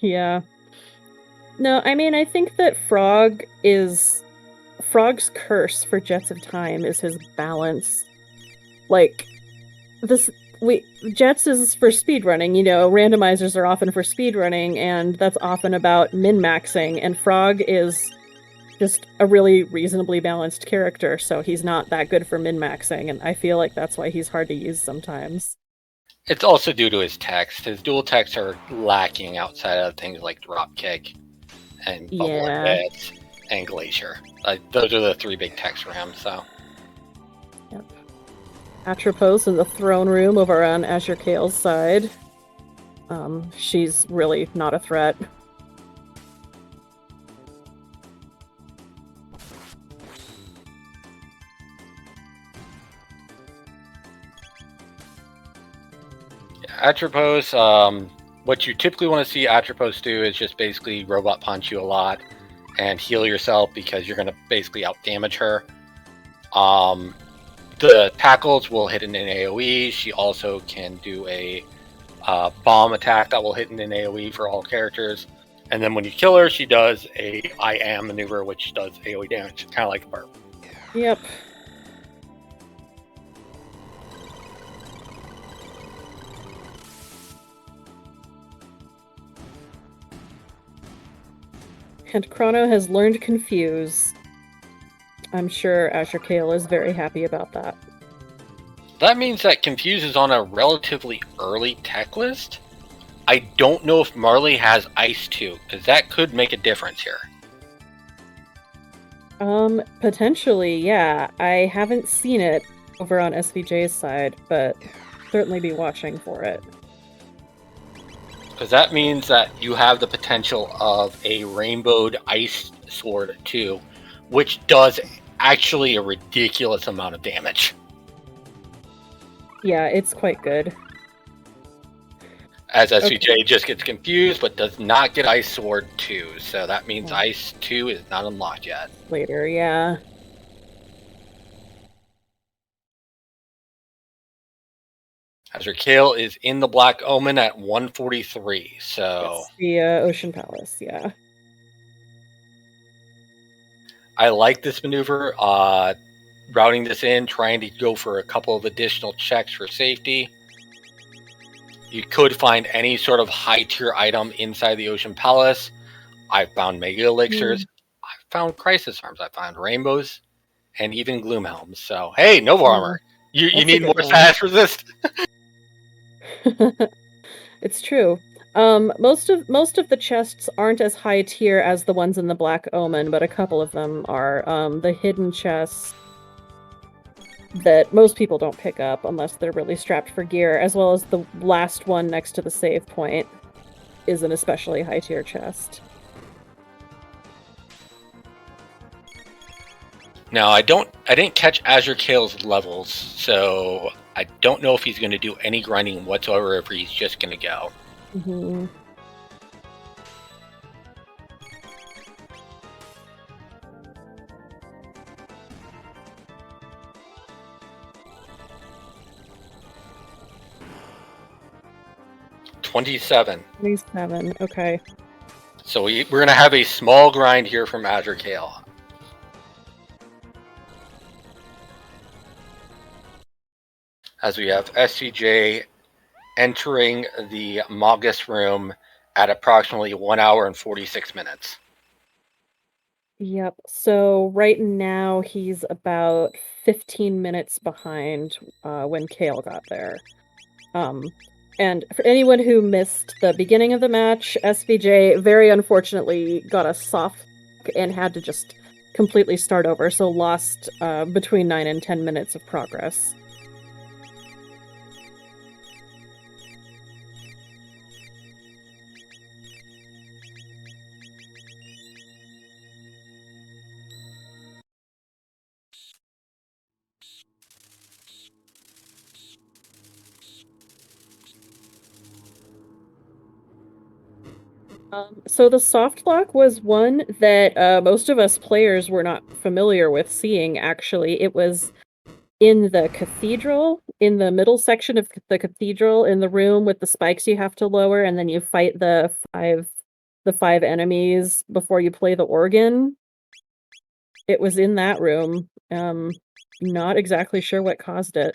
Yeah. No, I mean, I think that Frog's curse for Jets of Time is his balance. Like, Jets is for speedrunning, you know, randomizers are often for speedrunning, and that's often about min-maxing, and Frog is just a really reasonably balanced character, so he's not that good for min-maxing, and I feel like that's why he's hard to use sometimes. It's also due to his text. His dual texts are lacking outside of things like Dropkick and Bubble Bits and Glacier. Those are the 3 big texts for him, so. Yep. Atropos in the throne room over on AzureCale's side. She's really not a threat. Atropos, what you typically want to see Atropos do is just basically robot punch you a lot and heal yourself because you're going to basically outdamage her. The tackles will hit in an AoE. She also can do a bomb attack that will hit in an AoE for all characters. And then when you kill her, she does a I am maneuver, which does AoE damage, kind of like a burp. Yep. And Chrono has learned Confuse. I'm sure AzureCale is very happy about that. That means that Confuse is on a relatively early tech list. I don't know if Marley has Ice 2, because that could make a difference here. Potentially, yeah. I haven't seen it over on SVJ's side, but certainly be watching for it. Because that means that you have the potential of a rainbowed Ice Sword 2, which does actually a ridiculous amount of damage. Yeah, it's quite good. As SVJ just gets confused, but does not get Ice Sword 2, so that means Ice 2 is not unlocked yet. Later, yeah. AzureCale is in the Black Omen at 143, so... It's the Ocean Palace, yeah. I like this maneuver. routing this in, trying to go for a couple of additional checks for safety. You could find any sort of high tier item inside the Ocean Palace. I've found Mega Elixirs. I've found Crisis Arms. I found Rainbows and even Gloomhelms. So, hey, Nova Armor. You need more status resist. It's true. Most of the chests aren't as high tier as the ones in the Black Omen, but a couple of them are. The hidden chests that most people don't pick up unless they're really strapped for gear, as well as the last one next to the save point is an especially high tier chest. Now, I didn't catch AzureCale's levels, so I don't know if he's going to do any grinding whatsoever, or if he's just going to go. Mm-hmm. $27. 27, okay. So we're going to have a small grind here from AzureCale. As we have SCJ entering the Magus room at approximately 1 hour and 46 minutes. Yep, so right now he's about 15 minutes behind when Kale got there. And for anyone who missed the beginning of the match, SVJ very unfortunately got a soft and had to just completely start over, so lost between 9 and 10 minutes of progress. So the soft lock was one that most of us players were not familiar with seeing, actually. It was in the cathedral, in the middle section of the cathedral, in the room with the spikes you have to lower, and then you fight the five enemies before you play the organ. It was in that room. Not exactly sure what caused it.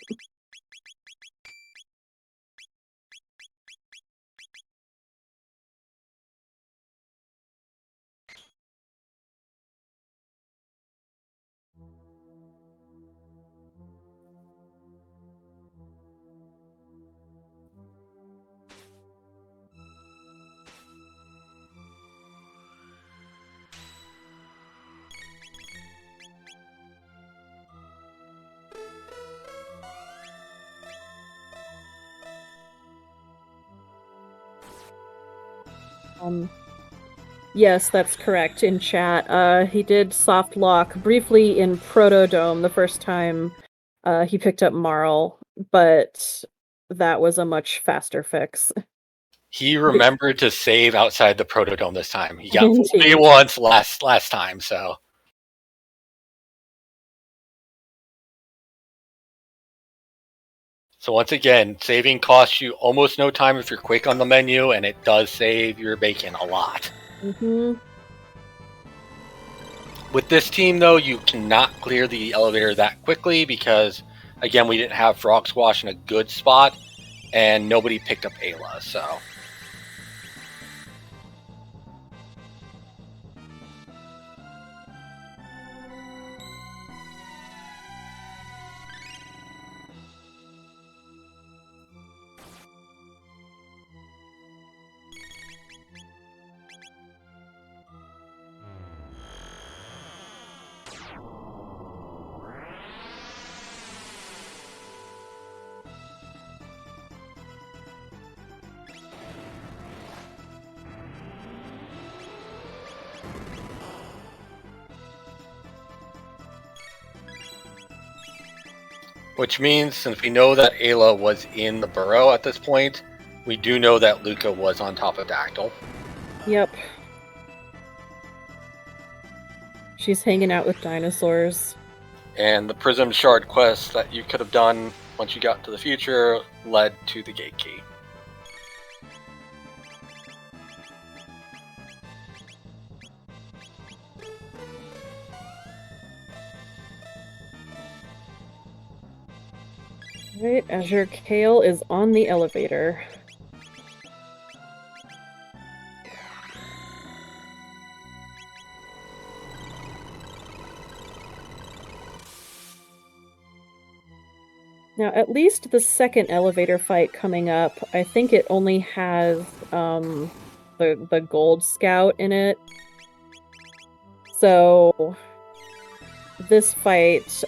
Yes, that's correct in chat. He did soft lock briefly in Protodome the first time he picked up Marl, but that was a much faster fix. He remembered to save outside the Protodome this time. He got me once last time, so. So once again, saving costs you almost no time if you're quick on the menu, and it does save your bacon a lot. Mm-hmm. With this team, though, you cannot clear the elevator that quickly because, again, we didn't have Frog Squash in a good spot, and nobody picked up Ayla, so. Which means, since we know that Ayla was in the burrow at this point, we do know that Luca was on top of Dactyl. Yep. She's hanging out with dinosaurs. And the Prism Shard quest that you could have done once you got to the future led to the gate key. Right, AzureCale is on the elevator. Now, at least the second elevator fight coming up, I think it only has the gold scout in it. So this fight,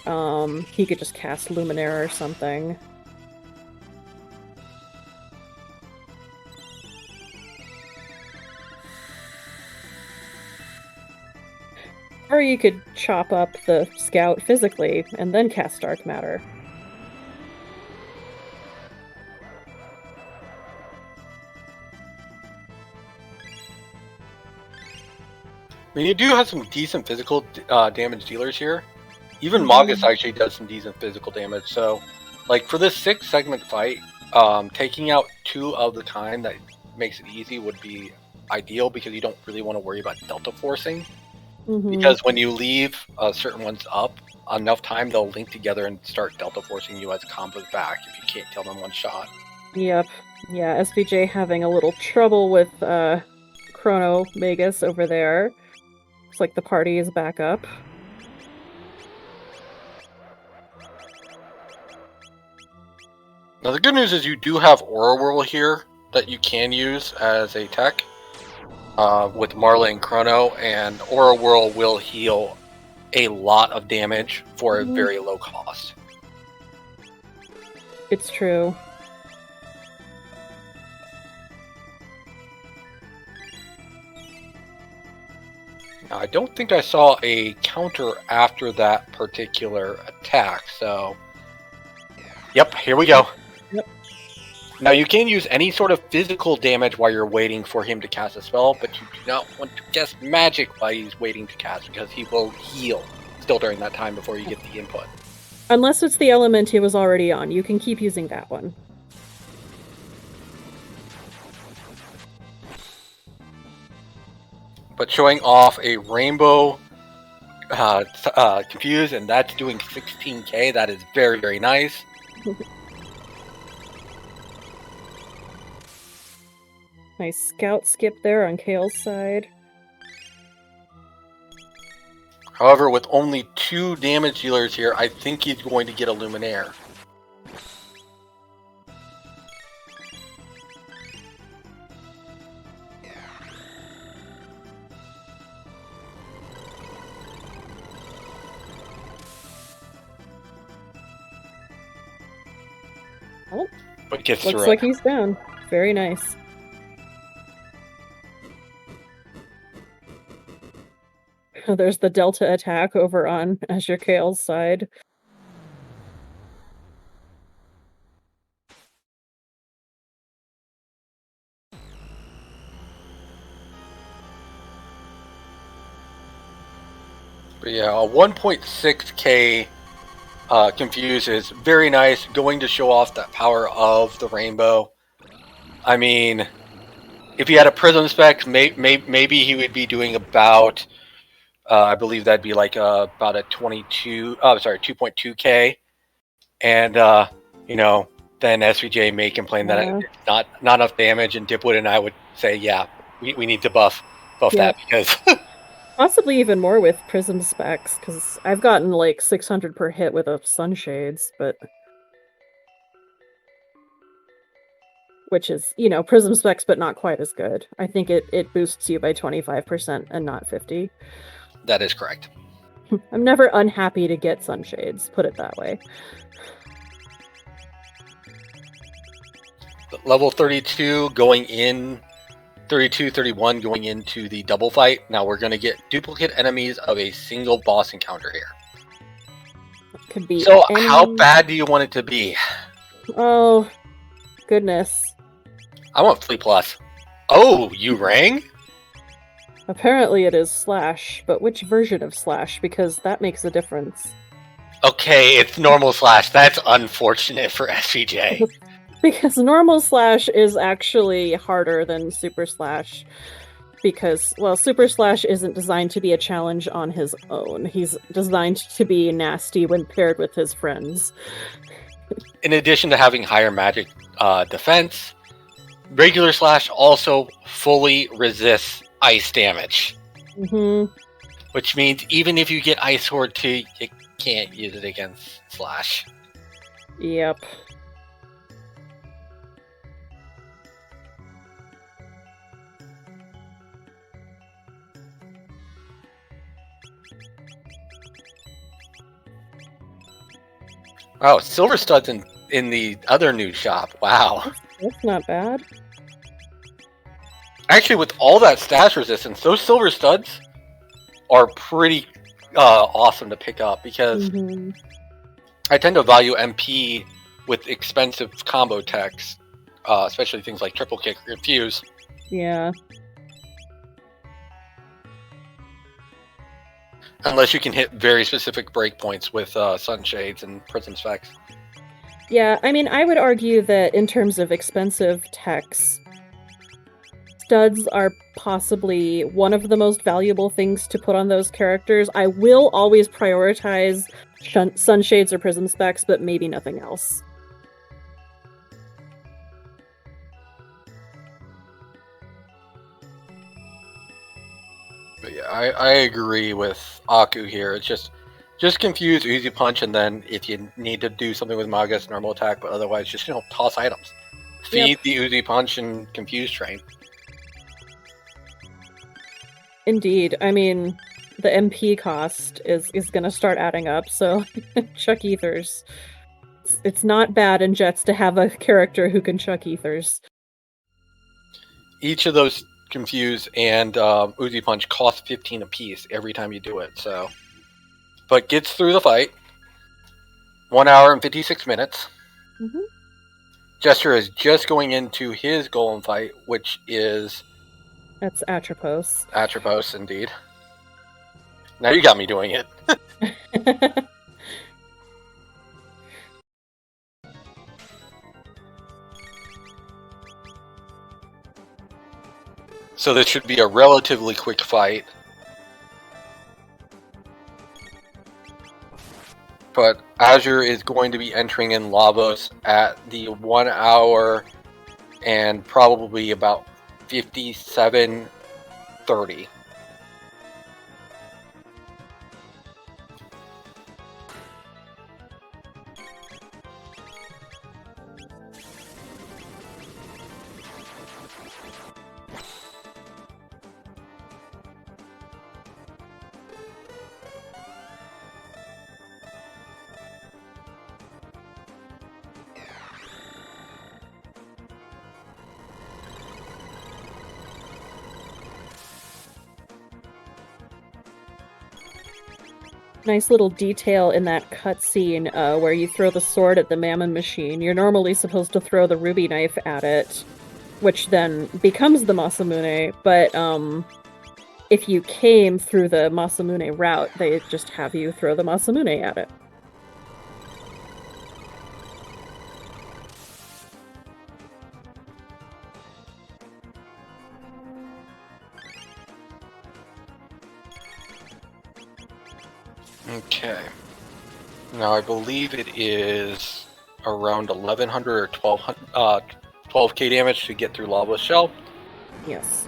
he could just cast Luminaire or something. Or you could chop up the scout physically and then cast Dark Matter. I mean, you do have some decent physical damage dealers here. Even Magus actually does some decent physical damage. So, like, for this 6-segment fight, taking out 2 of the kind that makes it easy would be ideal because you don't really want to worry about delta forcing. Because when you leave certain ones up enough time, they'll link together and start delta forcing you as combos back if you can't kill them one shot. Yep. Yeah, SVJ having a little trouble with Chrono Magus over there. Looks like the party is back up. Now the good news is you do have Aura Whirl here that you can use as a tech with Marla and Chrono, and Aura Whirl will heal a lot of damage for a very low cost. It's true. Now, I don't think I saw a counter after that particular attack, so... Yep, here we go. Yep. Now, you can use any sort of physical damage while you're waiting for him to cast a spell, but you do not want to cast magic while he's waiting to cast, because he will heal still during that time before you get the input. Unless it's the element he was already on, you can keep using that one. But showing off a rainbow confuse, and that's doing 16k. That is very, very nice. Nice scout skip there on Kale's side. However, with only 2 damage dealers here, I think he's going to get a Luminaire. Oh, but gets looks through like it. He's down. Very nice. There's the Delta attack over on AzureCale's side. But yeah, a 1.6k confuse is very nice, going to show off that power of the rainbow. I mean, if he had a prism spec, maybe he would be doing about, I believe that'd be like about a 2.2k, and you know, then SVJ may complain that it's not enough damage, and Dipwood and I would say, yeah, we need to buff that because. Possibly even more with prism specs, because I've gotten like 600 per hit with a Sunshades, but... Which is, you know, prism specs, but not quite as good. I think it boosts you by 25% and not 50. That is correct. I'm never unhappy to get Sunshades, put it that way. Level 32 going in... 32, 31 going into the double fight. Now we're going to get duplicate enemies of a single boss encounter here. Could be. So how bad do you want it to be? Oh, goodness. I want Flea Plus. Oh, you rang? Apparently it is Slash, but which version of Slash? Because that makes a difference. Okay, it's normal Slash. That's unfortunate for SVJ. Because normal Slash is actually harder than Super Slash. Because, well, Super Slash isn't designed to be a challenge on his own. He's designed to be nasty when paired with his friends. In addition to having higher magic defense, regular slash also fully resists ice damage. Mm-hmm. Which means even if you get Ice Horde 2, you can't use it against Slash. Yep. Oh, Silver Studs in the other new shop. Wow. That's not bad. Actually, with all that stash resistance, those Silver Studs are pretty awesome to pick up because I tend to value MP with expensive combo techs, especially things like Triple Kick or Confuse. Yeah. Unless you can hit very specific breakpoints with Sunshades and Prism Specs. Yeah, I mean, I would argue that in terms of expensive techs, studs are possibly one of the most valuable things to put on those characters. I will always prioritize Sunshades or Prism Specs, but maybe nothing else. But yeah, I agree with Aku here. It's just confuse, Uzi Punch, and then if you need to do something with Magus, normal attack, but otherwise just, toss items. Feed the Uzi Punch and confuse train. Indeed. I mean, the MP cost is going to start adding up, so chuck ethers. It's not bad in Jets to have a character who can chuck ethers. Each of those confuse and Uzi Punch cost 15 apiece every time you do it, so. But gets through the fight. 1 hour and 56 minutes. Jester is just going into his golem fight, which is... That's Atropos. Atropos, indeed. Now you got me doing it. So this should be a relatively quick fight. But Azure is going to be entering in Lavos at the 1 hour and probably about 57:30. Nice little detail in that cutscene where you throw the sword at the Mammon machine. You're normally supposed to throw the ruby knife at it, which then becomes the Masamune, but if you came through the Masamune route, they just have you throw the Masamune at it. Okay. Now I believe it is around 1100 or 12k damage to get through Lava's shell. Yes.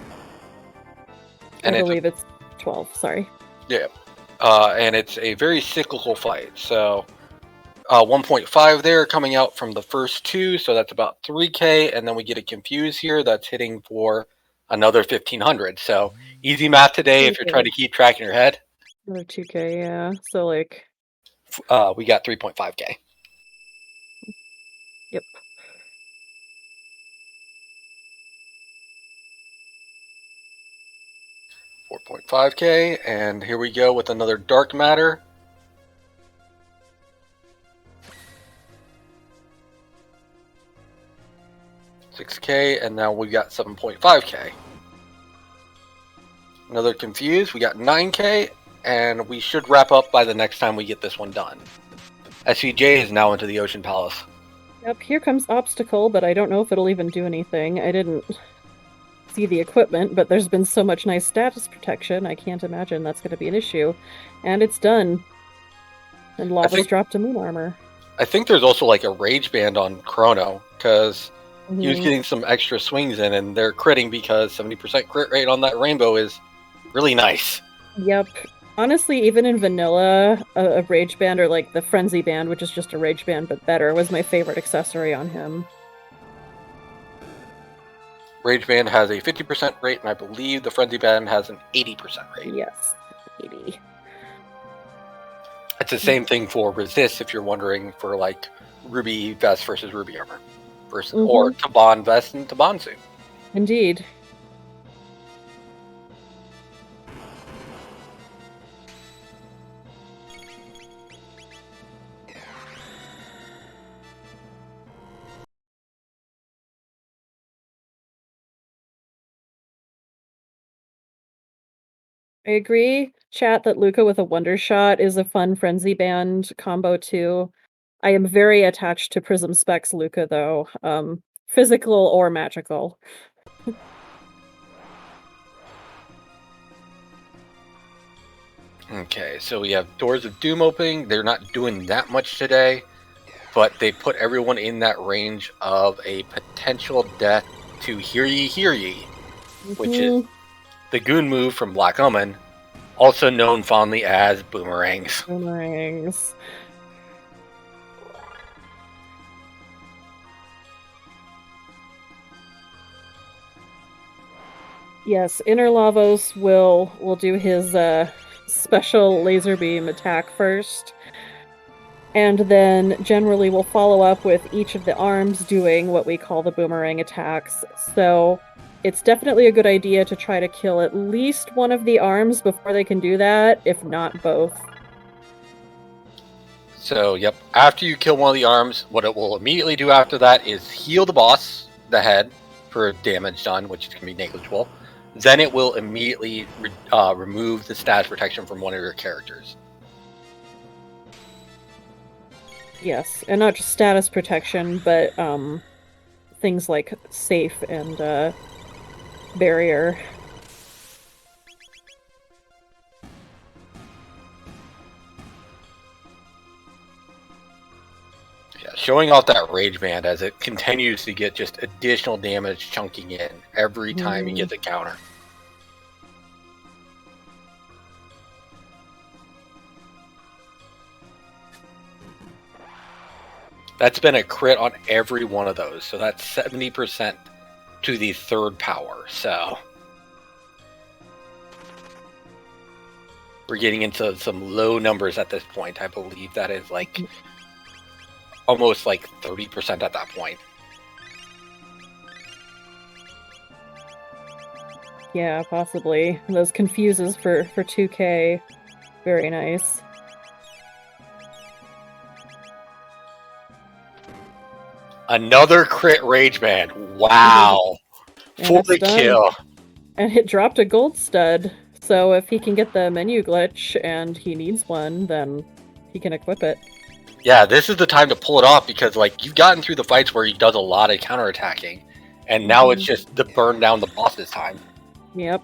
And I believe it's 12, sorry. Yeah. And it's a very cyclical fight. So 1.5 there coming out from the first two, so that's about 3k, and then we get a confuse here that's hitting for another 1500. So easy math today if you're trying to keep track in your head. Another 2k, yeah. So like we got 3.5k. Yep. $4.5k, and here we go with another dark matter. $6k, and now we got 7.5k. Another confused, we got 9k, and we should wrap up by the next time we get this one done. SVJ is now into the Ocean Palace. Yep, here comes Obstacle, but I don't know if it'll even do anything. I didn't see the equipment, but there's been so much nice status protection, I can't imagine that's going to be an issue. And it's done. And Lava's dropped a moon armor. I think there's also like a rage band on Chrono because he was Mhm. getting some extra swings in, and they're critting because 70% crit rate on that rainbow is really nice. Yep. Honestly, even in vanilla, a rage band, or like the frenzy band, which is just a rage band but better, was my favorite accessory on him. Rage band has a 50% rate, and I believe the frenzy band has an 80% rate. Yes, 80. It's the same thing for resist if you're wondering for like ruby vest versus ruby armor, versus or Taban vest and Taban suit. Indeed. I agree, chat, that Luca with a Wonder Shot is a fun frenzy band combo too. I am very attached to Prism Specs Luca though, physical or magical. Okay, so we have Doors of Doom opening. They're not doing that much today, but they put everyone in that range of a potential death to Hear Ye, which is the goon move from Black Omen, also known fondly as boomerangs. Boomerangs. Yes, Inner Lavos will do his special laser beam attack first, and then generally we'll follow up with each of the arms doing what we call the boomerang attacks. So it's definitely a good idea to try to kill at least one of the arms before they can do that, if not both. So, yep, after you kill one of the arms, what it will immediately do after that is heal the boss, the head, for damage done, which can be negligible. Then it will immediately remove the status protection from one of your characters. Yes, and not just status protection, but things like safe and barrier. Yeah, showing off that rage band as it continues to get just additional damage chunking in every time he gets a counter. That's been a crit on every one of those, so that's 70% to the third power. So we're getting into some low numbers at this point. I believe that is like almost like 30% at that point. Yeah, possibly. Those confuses for 2K. Very nice. Another crit rage band. Wow. For the kill. And it dropped a gold stud. So if he can get the menu glitch and he needs one, then he can equip it. Yeah, this is the time to pull it off because like you've gotten through the fights where he does a lot of counterattacking, and now it's just to burn down the boss this time. Yep.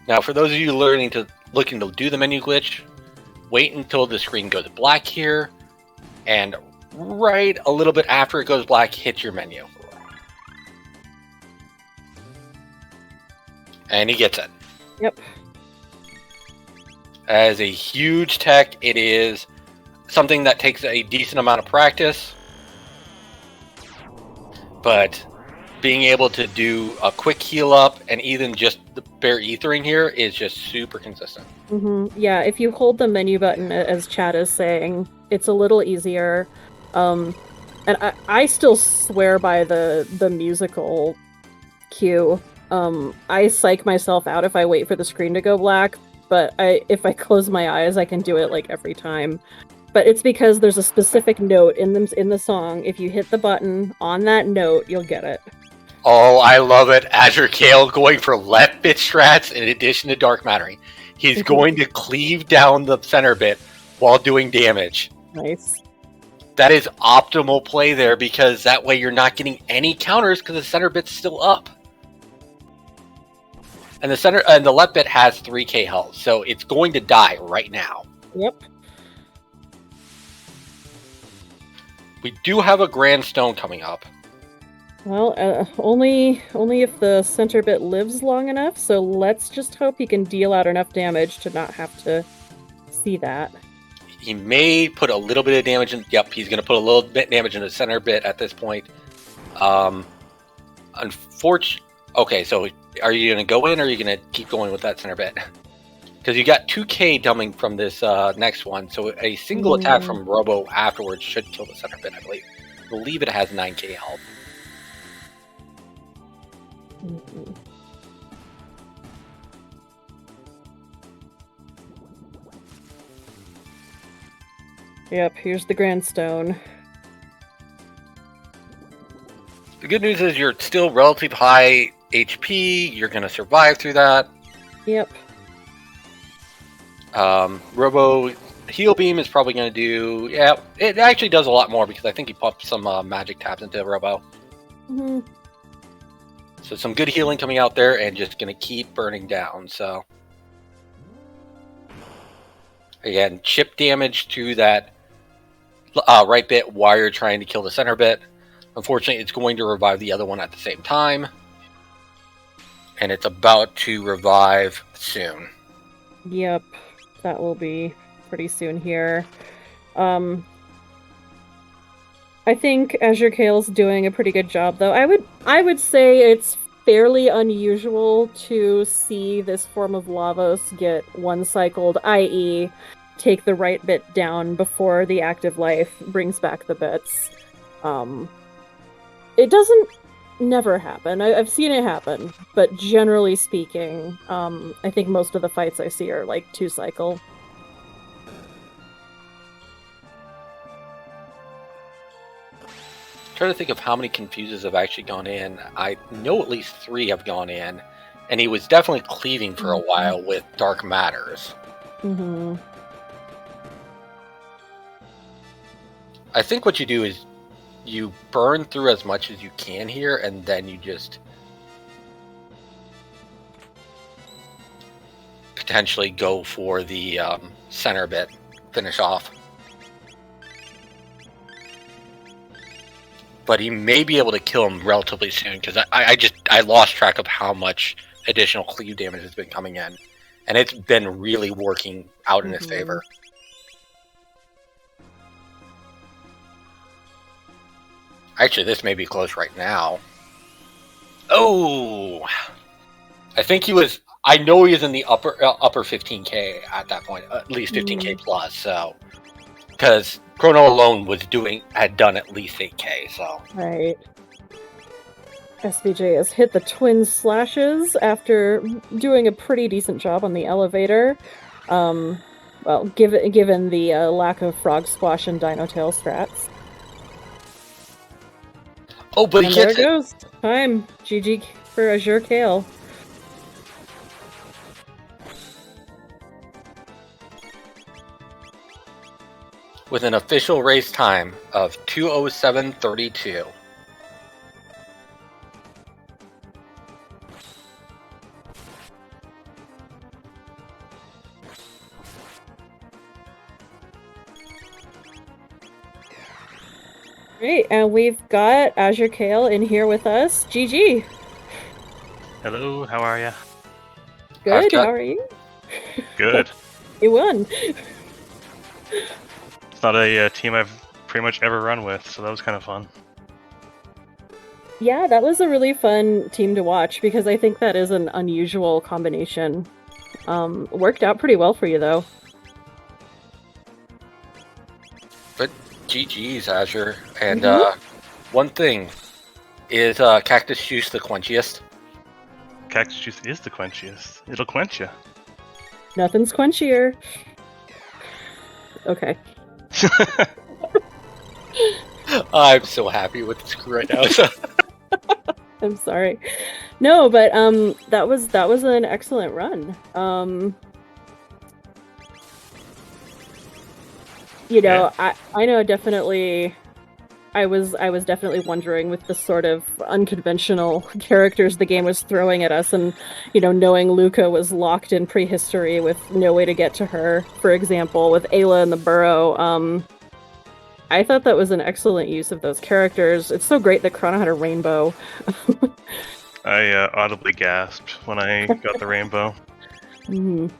Now, for those of you looking to do the menu glitch, wait until the screen goes black here, and right a little bit after it goes black, hit your menu. And he gets it. Yep. As a huge tech, it is something that takes a decent amount of practice, but being able to do a quick heal up and even just the bare ethering here is just super consistent. Yeah, if you hold the menu button, as Chad is saying, it's a little easier. And I still swear by the musical cue. I psych myself out if I wait for the screen to go black, but if I close my eyes, I can do it like every time. But it's because there's a specific note in the song. If you hit the button on that note, you'll get it. Oh, I love it. AzureCale going for left bit strats in addition to dark mattering. He's going to cleave down the center bit while doing damage. Nice. That is optimal play there because that way you're not getting any counters because the center bit's still up. And the left bit has 3k health, so it's going to die right now. Yep. We do have a Grand Stone coming up. Well, only if the center bit lives long enough, so let's just hope he can deal out enough damage to not have to see that. He may put a little bit of damage in. Yep, he's going to put a little bit damage in the center bit at this point. Unfortunately, okay, so are you going to go in or are you going to keep going with that center bit? Because you got 2k dumbing from this next one, so a single attack from Robo afterwards should kill the center bit, I believe. I believe it has 9k health. Yep, here's the Grand Stone. The good news is you're still relatively high HP. You're going to survive through that. Yep. Robo Heal Beam is probably going to do... Yeah, it actually does a lot more because I think he popped some magic tabs into Robo. Mm-hmm. So some good healing coming out there and just going to keep burning down, so... Again, chip damage to that right bit while you're trying to kill the center bit. Unfortunately, it's going to revive the other one at the same time. And it's about to revive soon. Yep, that will be pretty soon here. I think AzureCale's doing a pretty good job, though. I would say it's fairly unusual to see this form of Lavos get one-cycled, i.e., take the right bit down before the active life brings back the bits. It doesn't never happen. I've seen it happen, but generally speaking, I think most of the fights I see are like 2-cycle. Trying to think of how many confuses have actually gone in. I know at least 3 have gone in, and he was definitely cleaving for a while with Dark Matters. Mm-hmm. I think what you do is you burn through as much as you can here, and then you just potentially go for the center bit, finish off. But he may be able to kill him relatively soon, because I lost track of how much additional cleave damage has been coming in. And it's been really working out in his favor. Actually, this may be close right now. Oh! I think he was... I know he was in the upper 15k at that point. At least 15k plus, so... Because Chrono alone had done at least 8k, so... Right. SVJ has hit the twin slashes after doing a pretty decent job on the elevator. Well, given the lack of Frog Squash and Dino Tail strats. Oh, but he there gets it goes. Time. GG for AzureCale. with an official race time of 2:07:32. Great, and we've got AzureCale in here with us. GG. Hello, how are you? Good, how are you? Good. You won. It's not a team I've pretty much ever run with, so that was kind of fun. Yeah, that was a really fun team to watch because I think that is an unusual combination. Worked out pretty well for you, though. But GG's, Azure. And one thing, is Cactus Juice the quenchiest? Cactus Juice is the quenchiest. It'll quench you. Nothing's quenchier. Okay. I'm so happy with the screw right now. I'm sorry. No, but that was an excellent run. You know, yeah. I know definitely I was definitely wondering with the sort of unconventional characters the game was throwing at us, and knowing Luca was locked in prehistory with no way to get to her, for example, with Ayla and the burrow. I thought that was an excellent use of those characters. It's so great that Chrono had a rainbow. I audibly gasped when I got the rainbow. Mhm.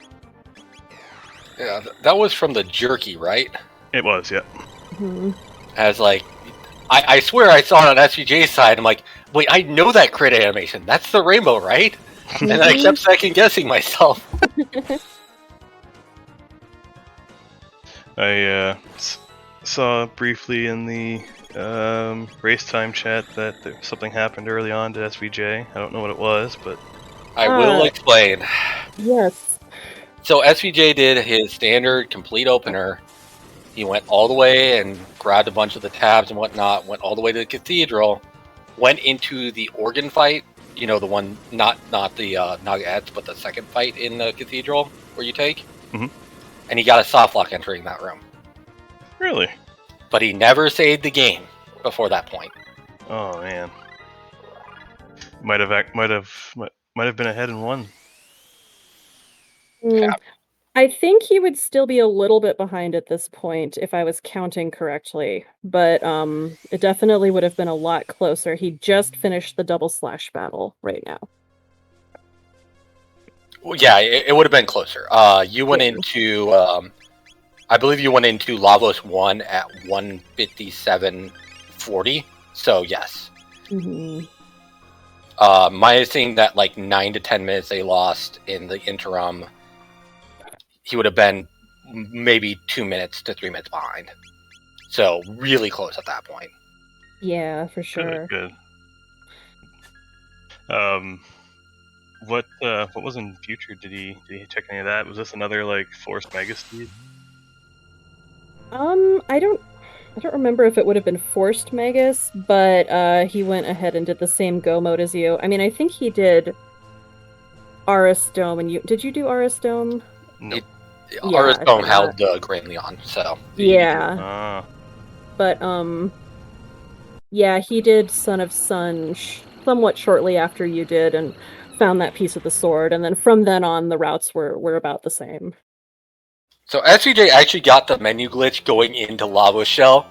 Yeah, that was from the jerky, right? It was, yeah. Mhm. As like, I swear I saw it on SVJ's side. I'm like, wait, I know that crit animation. That's the rainbow, right? And then I kept second guessing myself. I saw briefly in the race time chat that something happened early on to SVJ. I don't know what it was, but I will explain. Yes. So SVJ did his standard complete opener. He went all the way and grabbed a bunch of the tabs and whatnot, went all the way to the cathedral, went into the organ fight, the one, not the Nagaets, but the second fight in the cathedral where you take. Mhm. And he got a soft lock entering that room. Really? But he never saved the game before that point. Oh man. Might have been ahead and won. Mm. I think he would still be a little bit behind at this point if I was counting correctly, but it definitely would have been a lot closer. He just finished the double slash battle right now. Well, yeah, it would have been closer. You went into, I believe you went into Lavos 1 at 157.40. So yes. Mhm. Minusing that like 9 to 10 minutes they lost in the interim, he would have been maybe 2 minutes to 3 minutes behind. So really close at that point. Yeah, for sure. Good. What was in future? Did he check any of that? Was this another like forced Magus speed? I don't remember if it would have been forced Magus, but he went ahead and did the same go mode as you. I mean, I think he did Aris Dome, and did you do Aris Dome? No. Aris Dome held Grand Leon, so yeah. But yeah, he did Son of Sun somewhat shortly after you did, and found that piece of the sword, and then from then on the routes were about the same. So SVJ actually got the menu glitch going into Lavos Shell,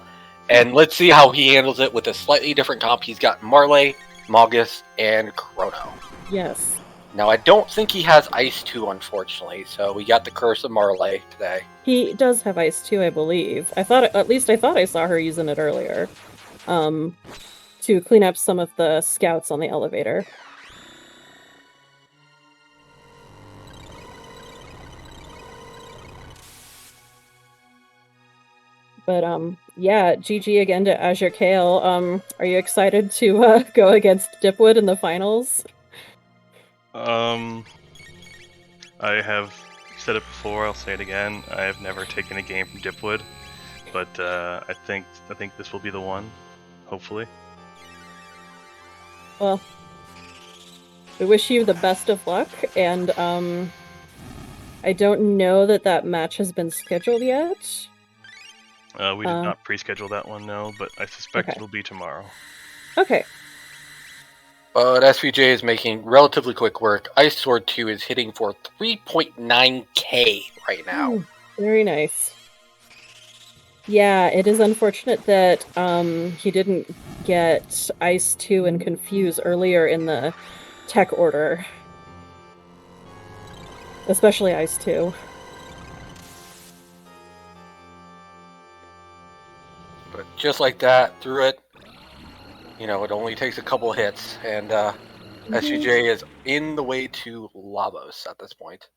and let's see how he handles it with a slightly different comp. He's got Marley, Magus, and Chrono. Yes. Now I don't think he has Ice 2, unfortunately, so we got the Curse of Marley today. He does have Ice 2, I believe. I thought I saw her using it earlier. To clean up some of the scouts on the elevator. But yeah, GG again to AzureCale. Are you excited to go against Dipwood in the finals? I have said it before. I'll say it again. I have never taken a game from Dipwood, but I think this will be the one. Hopefully. Well, we wish you the best of luck, and I don't know that match has been scheduled yet. We did not pre-schedule that one, no, but I suspect it'll be tomorrow. Okay. But SVJ is making relatively quick work. Ice Sword 2 is hitting for 3.9k right now. Very nice. Yeah, it is unfortunate that he didn't get Ice 2 and Confuse earlier in the tech order. Especially Ice 2. But just like that, through it, it only takes a couple hits, and SVJ is in the way to Lavos at this point.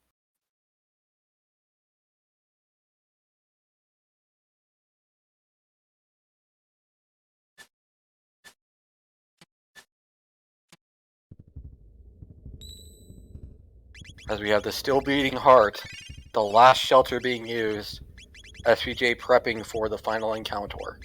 As we have the still beating heart, the last shelter being used, SVJ prepping for the final encounter.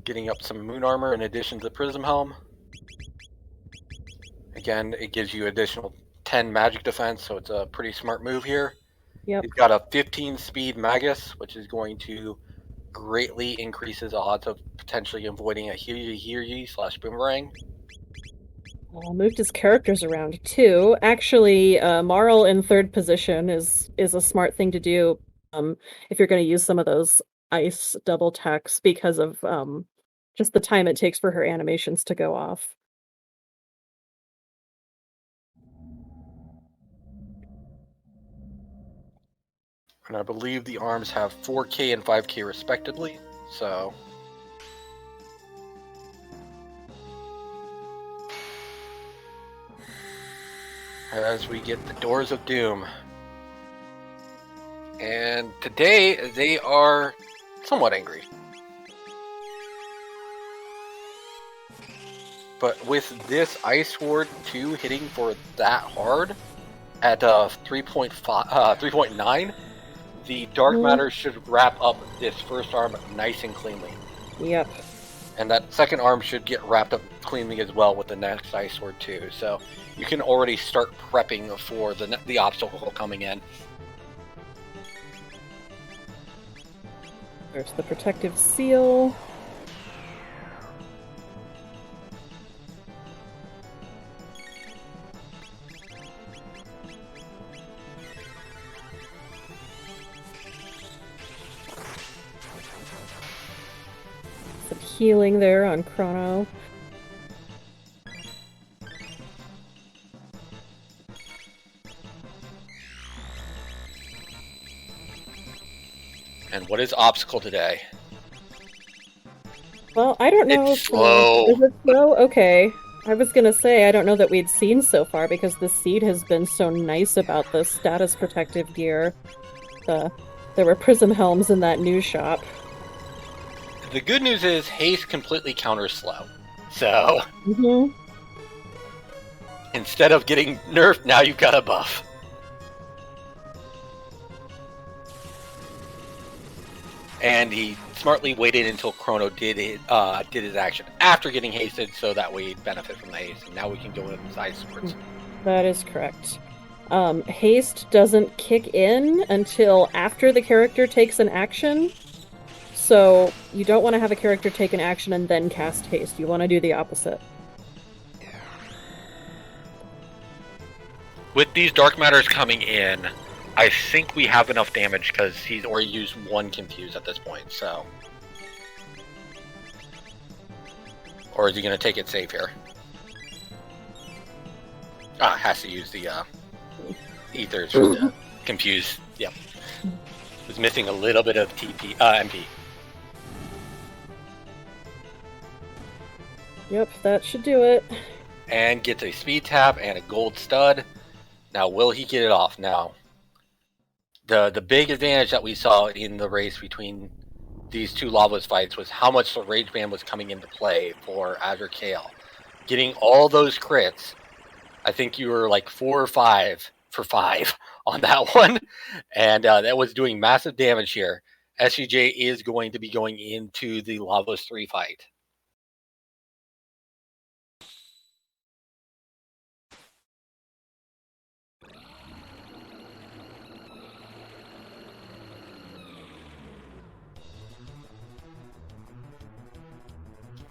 Getting up some moon armor in addition to the prism helm. Again, it gives you additional 10 magic defense, so it's a pretty smart move here. Yep. He's got a 15 speed Magus, which is going to greatly increase his odds of potentially avoiding a hear-ye/boomerang. Well, moved his characters around too. Actually, Marl in third position is a smart thing to do if you're going to use some of those ice double techs because of just the time it takes for her animations to go off. And I believe the arms have 4K and 5K respectively, so... as we get the Doors of Doom. And today, they are somewhat angry. But with this Ice Sword 2 hitting for that hard, at 3.9, the Dark Matter should wrap up this first arm nice and cleanly. Yep. And that second arm should get wrapped up cleanly as well with the next Ice Sword 2. So you can already start prepping for the obstacle coming in. There's the protective seal. Some healing there on Chrono. And what is obstacle today? Well, I don't know. It's slow. Is it slow? Okay. I was gonna say, I don't know that we'd seen so far because the seed has been so nice about the status protective gear. There were prism helms in that new shop. The good news is haste completely counters slow. So instead of getting nerfed, now you've got a buff. And he smartly waited until Chrono did his action after getting hasted, so that way he'd benefit from the haste. And now we can go with his Ice Swords. That is correct. Haste doesn't kick in until after the character takes an action. So you don't want to have a character take an action and then cast haste. You want to do the opposite. With these Dark Matters coming in, I think we have enough damage because he's already used one Confuse at this point, so... Or is he going to take it safe here? Has to use the Ethers for the Confuse. Yep. Was missing a little bit of MP. Yep, that should do it. And gets a speed tap and a gold stud. Now, will he get it off? Now, the big advantage that we saw in the race between these two Lavos fights was how much the Rage Band was coming into play for AzureCale. Getting all those crits, I think you were like 4 or 5 for 5 on that one. And that was doing massive damage here. SCJ is going to be going into the Lavos 3 fight.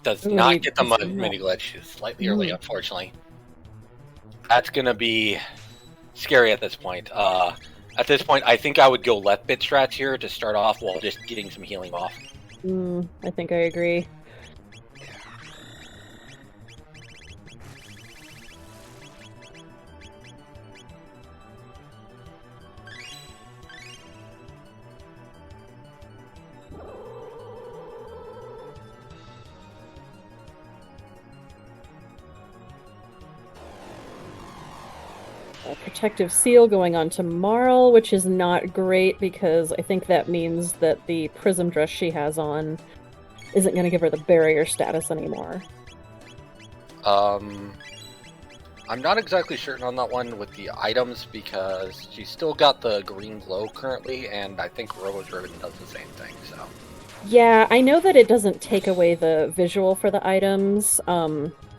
Does not get the mini glitch. It's slightly early, unfortunately. That's going to be scary at this point. At this point, I think I would go left bit strats here to start off while just getting some healing off. I think I agree. Protective seal going on to Marl, which is not great because I think that means that the prism dress she has on isn't going to give her the barrier status anymore. I'm not exactly certain on that one with the items because she's still got the green glow currently, and I think Robo's Ribbon does the same thing, so... Yeah, I know that it doesn't take away the visual for the items.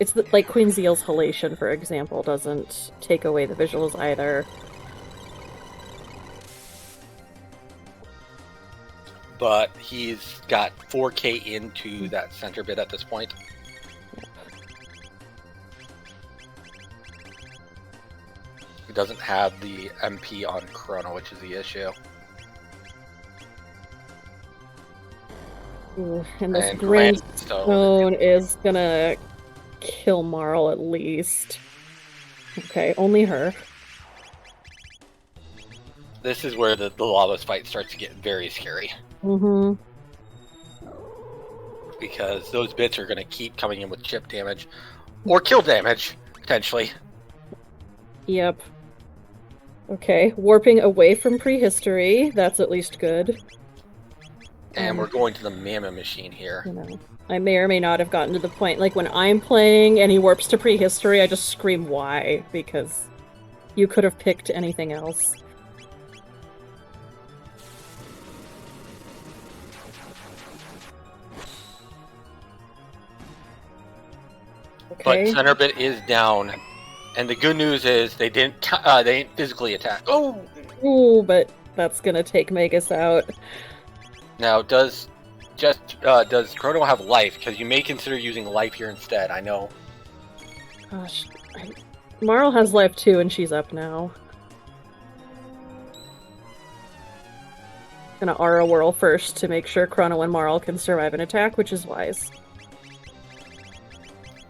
It's like Queen Zeal's halation, for example, doesn't take away the visuals either. But he's got 4K into that center bit at this point. He doesn't have the MP on Chrono, which is the issue. Ooh, and this Grindstone is gonna kill Marl at least. Okay, only her. This is where the Lavos fight starts to get very scary. Mm-hmm. Because those bits are going to keep coming in with chip damage. Or kill damage, potentially. Yep. Okay, warping away from prehistory. That's at least good. And we're going to the Mammoth machine here. You know, I may or may not have gotten to the point. Like, when I'm playing and he warps to prehistory, I just scream, why? Because you could have picked anything else. Okay. But center bit is down, and the good news is they didn't physically attack. Oh, ooh, but that's gonna take Magus out. Now, does Chrono have life? Because you may consider using life here instead. I know. Gosh, Marl has life too, and she's up now. Gonna Aura Whirl first to make sure Chrono and Marl can survive an attack, which is wise.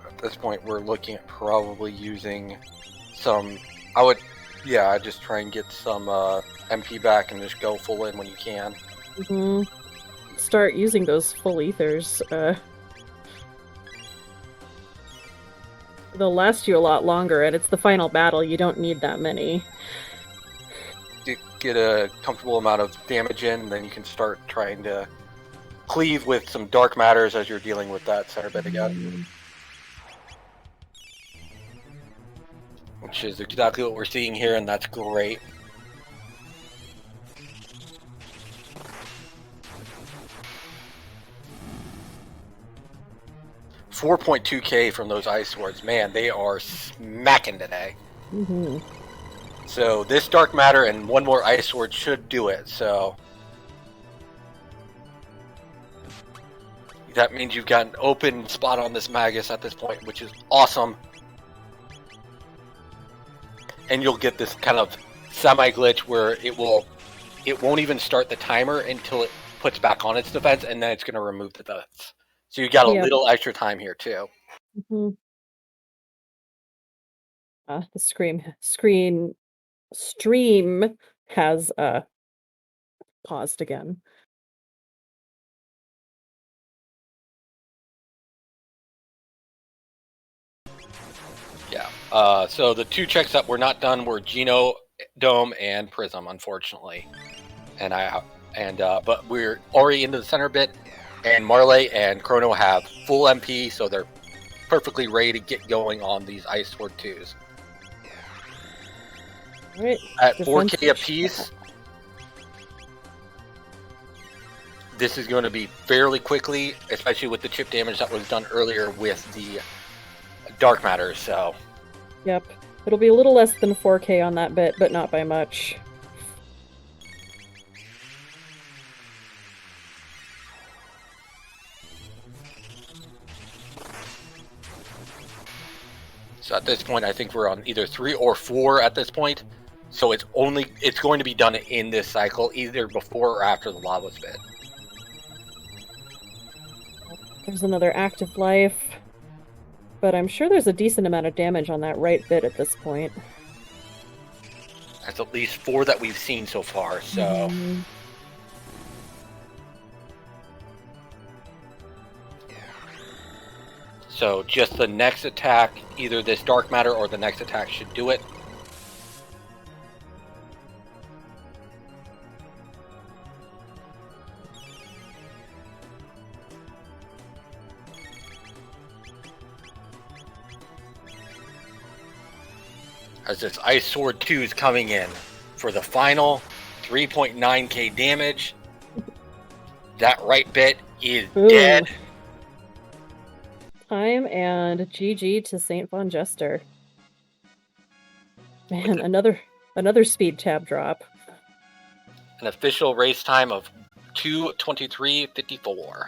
At this point, we're looking at probably using some. I'd just try and get some MP back and just go full in when you can. Mm-hmm. Start using those full ethers. They'll last you a lot longer, and it's the final battle. You don't need that many. Get a comfortable amount of damage in, and then you can start trying to cleave with some dark matters as you're dealing with that center bit again. Which is exactly what we're seeing here, and that's great. $4.2K from those ice swords. Man, they are smacking today. Mm-hmm. So this dark matter and one more ice sword should do it. So that means you've got an open spot on this Magus at this point, which is awesome. And you'll get this kind of semi-glitch where it won't even start the timer until it puts back on its defense, and then it's going to remove the defense. So you got a little extra time here too. Mm-hmm. The stream has paused again. Yeah. So the two checks that were not done were Geno Dome and Prism, unfortunately. But we're already into the center bit, and Marley and Chrono have full MP, so they're perfectly ready to get going on these Ice Sword 2s. Right. At 4K apiece, this is going to be fairly quickly, especially with the chip damage that was done earlier with the dark matter. So, yep, it'll be a little less than 4K on that bit, but not by much. So at this point, I think we're on either 3 or 4 at this point. So it's going to be done in this cycle, either before or after the Lavos bit. There's another active life, but I'm sure there's a decent amount of damage on that right bit at this point. That's at least 4 that we've seen so far, so... Mm-hmm. So just the next attack, either this dark matter or the next attack should do it. As this Ice Sword 2 is coming in for the final 3.9k damage. That right bit is dead. time, and GG to SaintVonJester. Man, With another speed tab drop. an official race time of 2:23:54.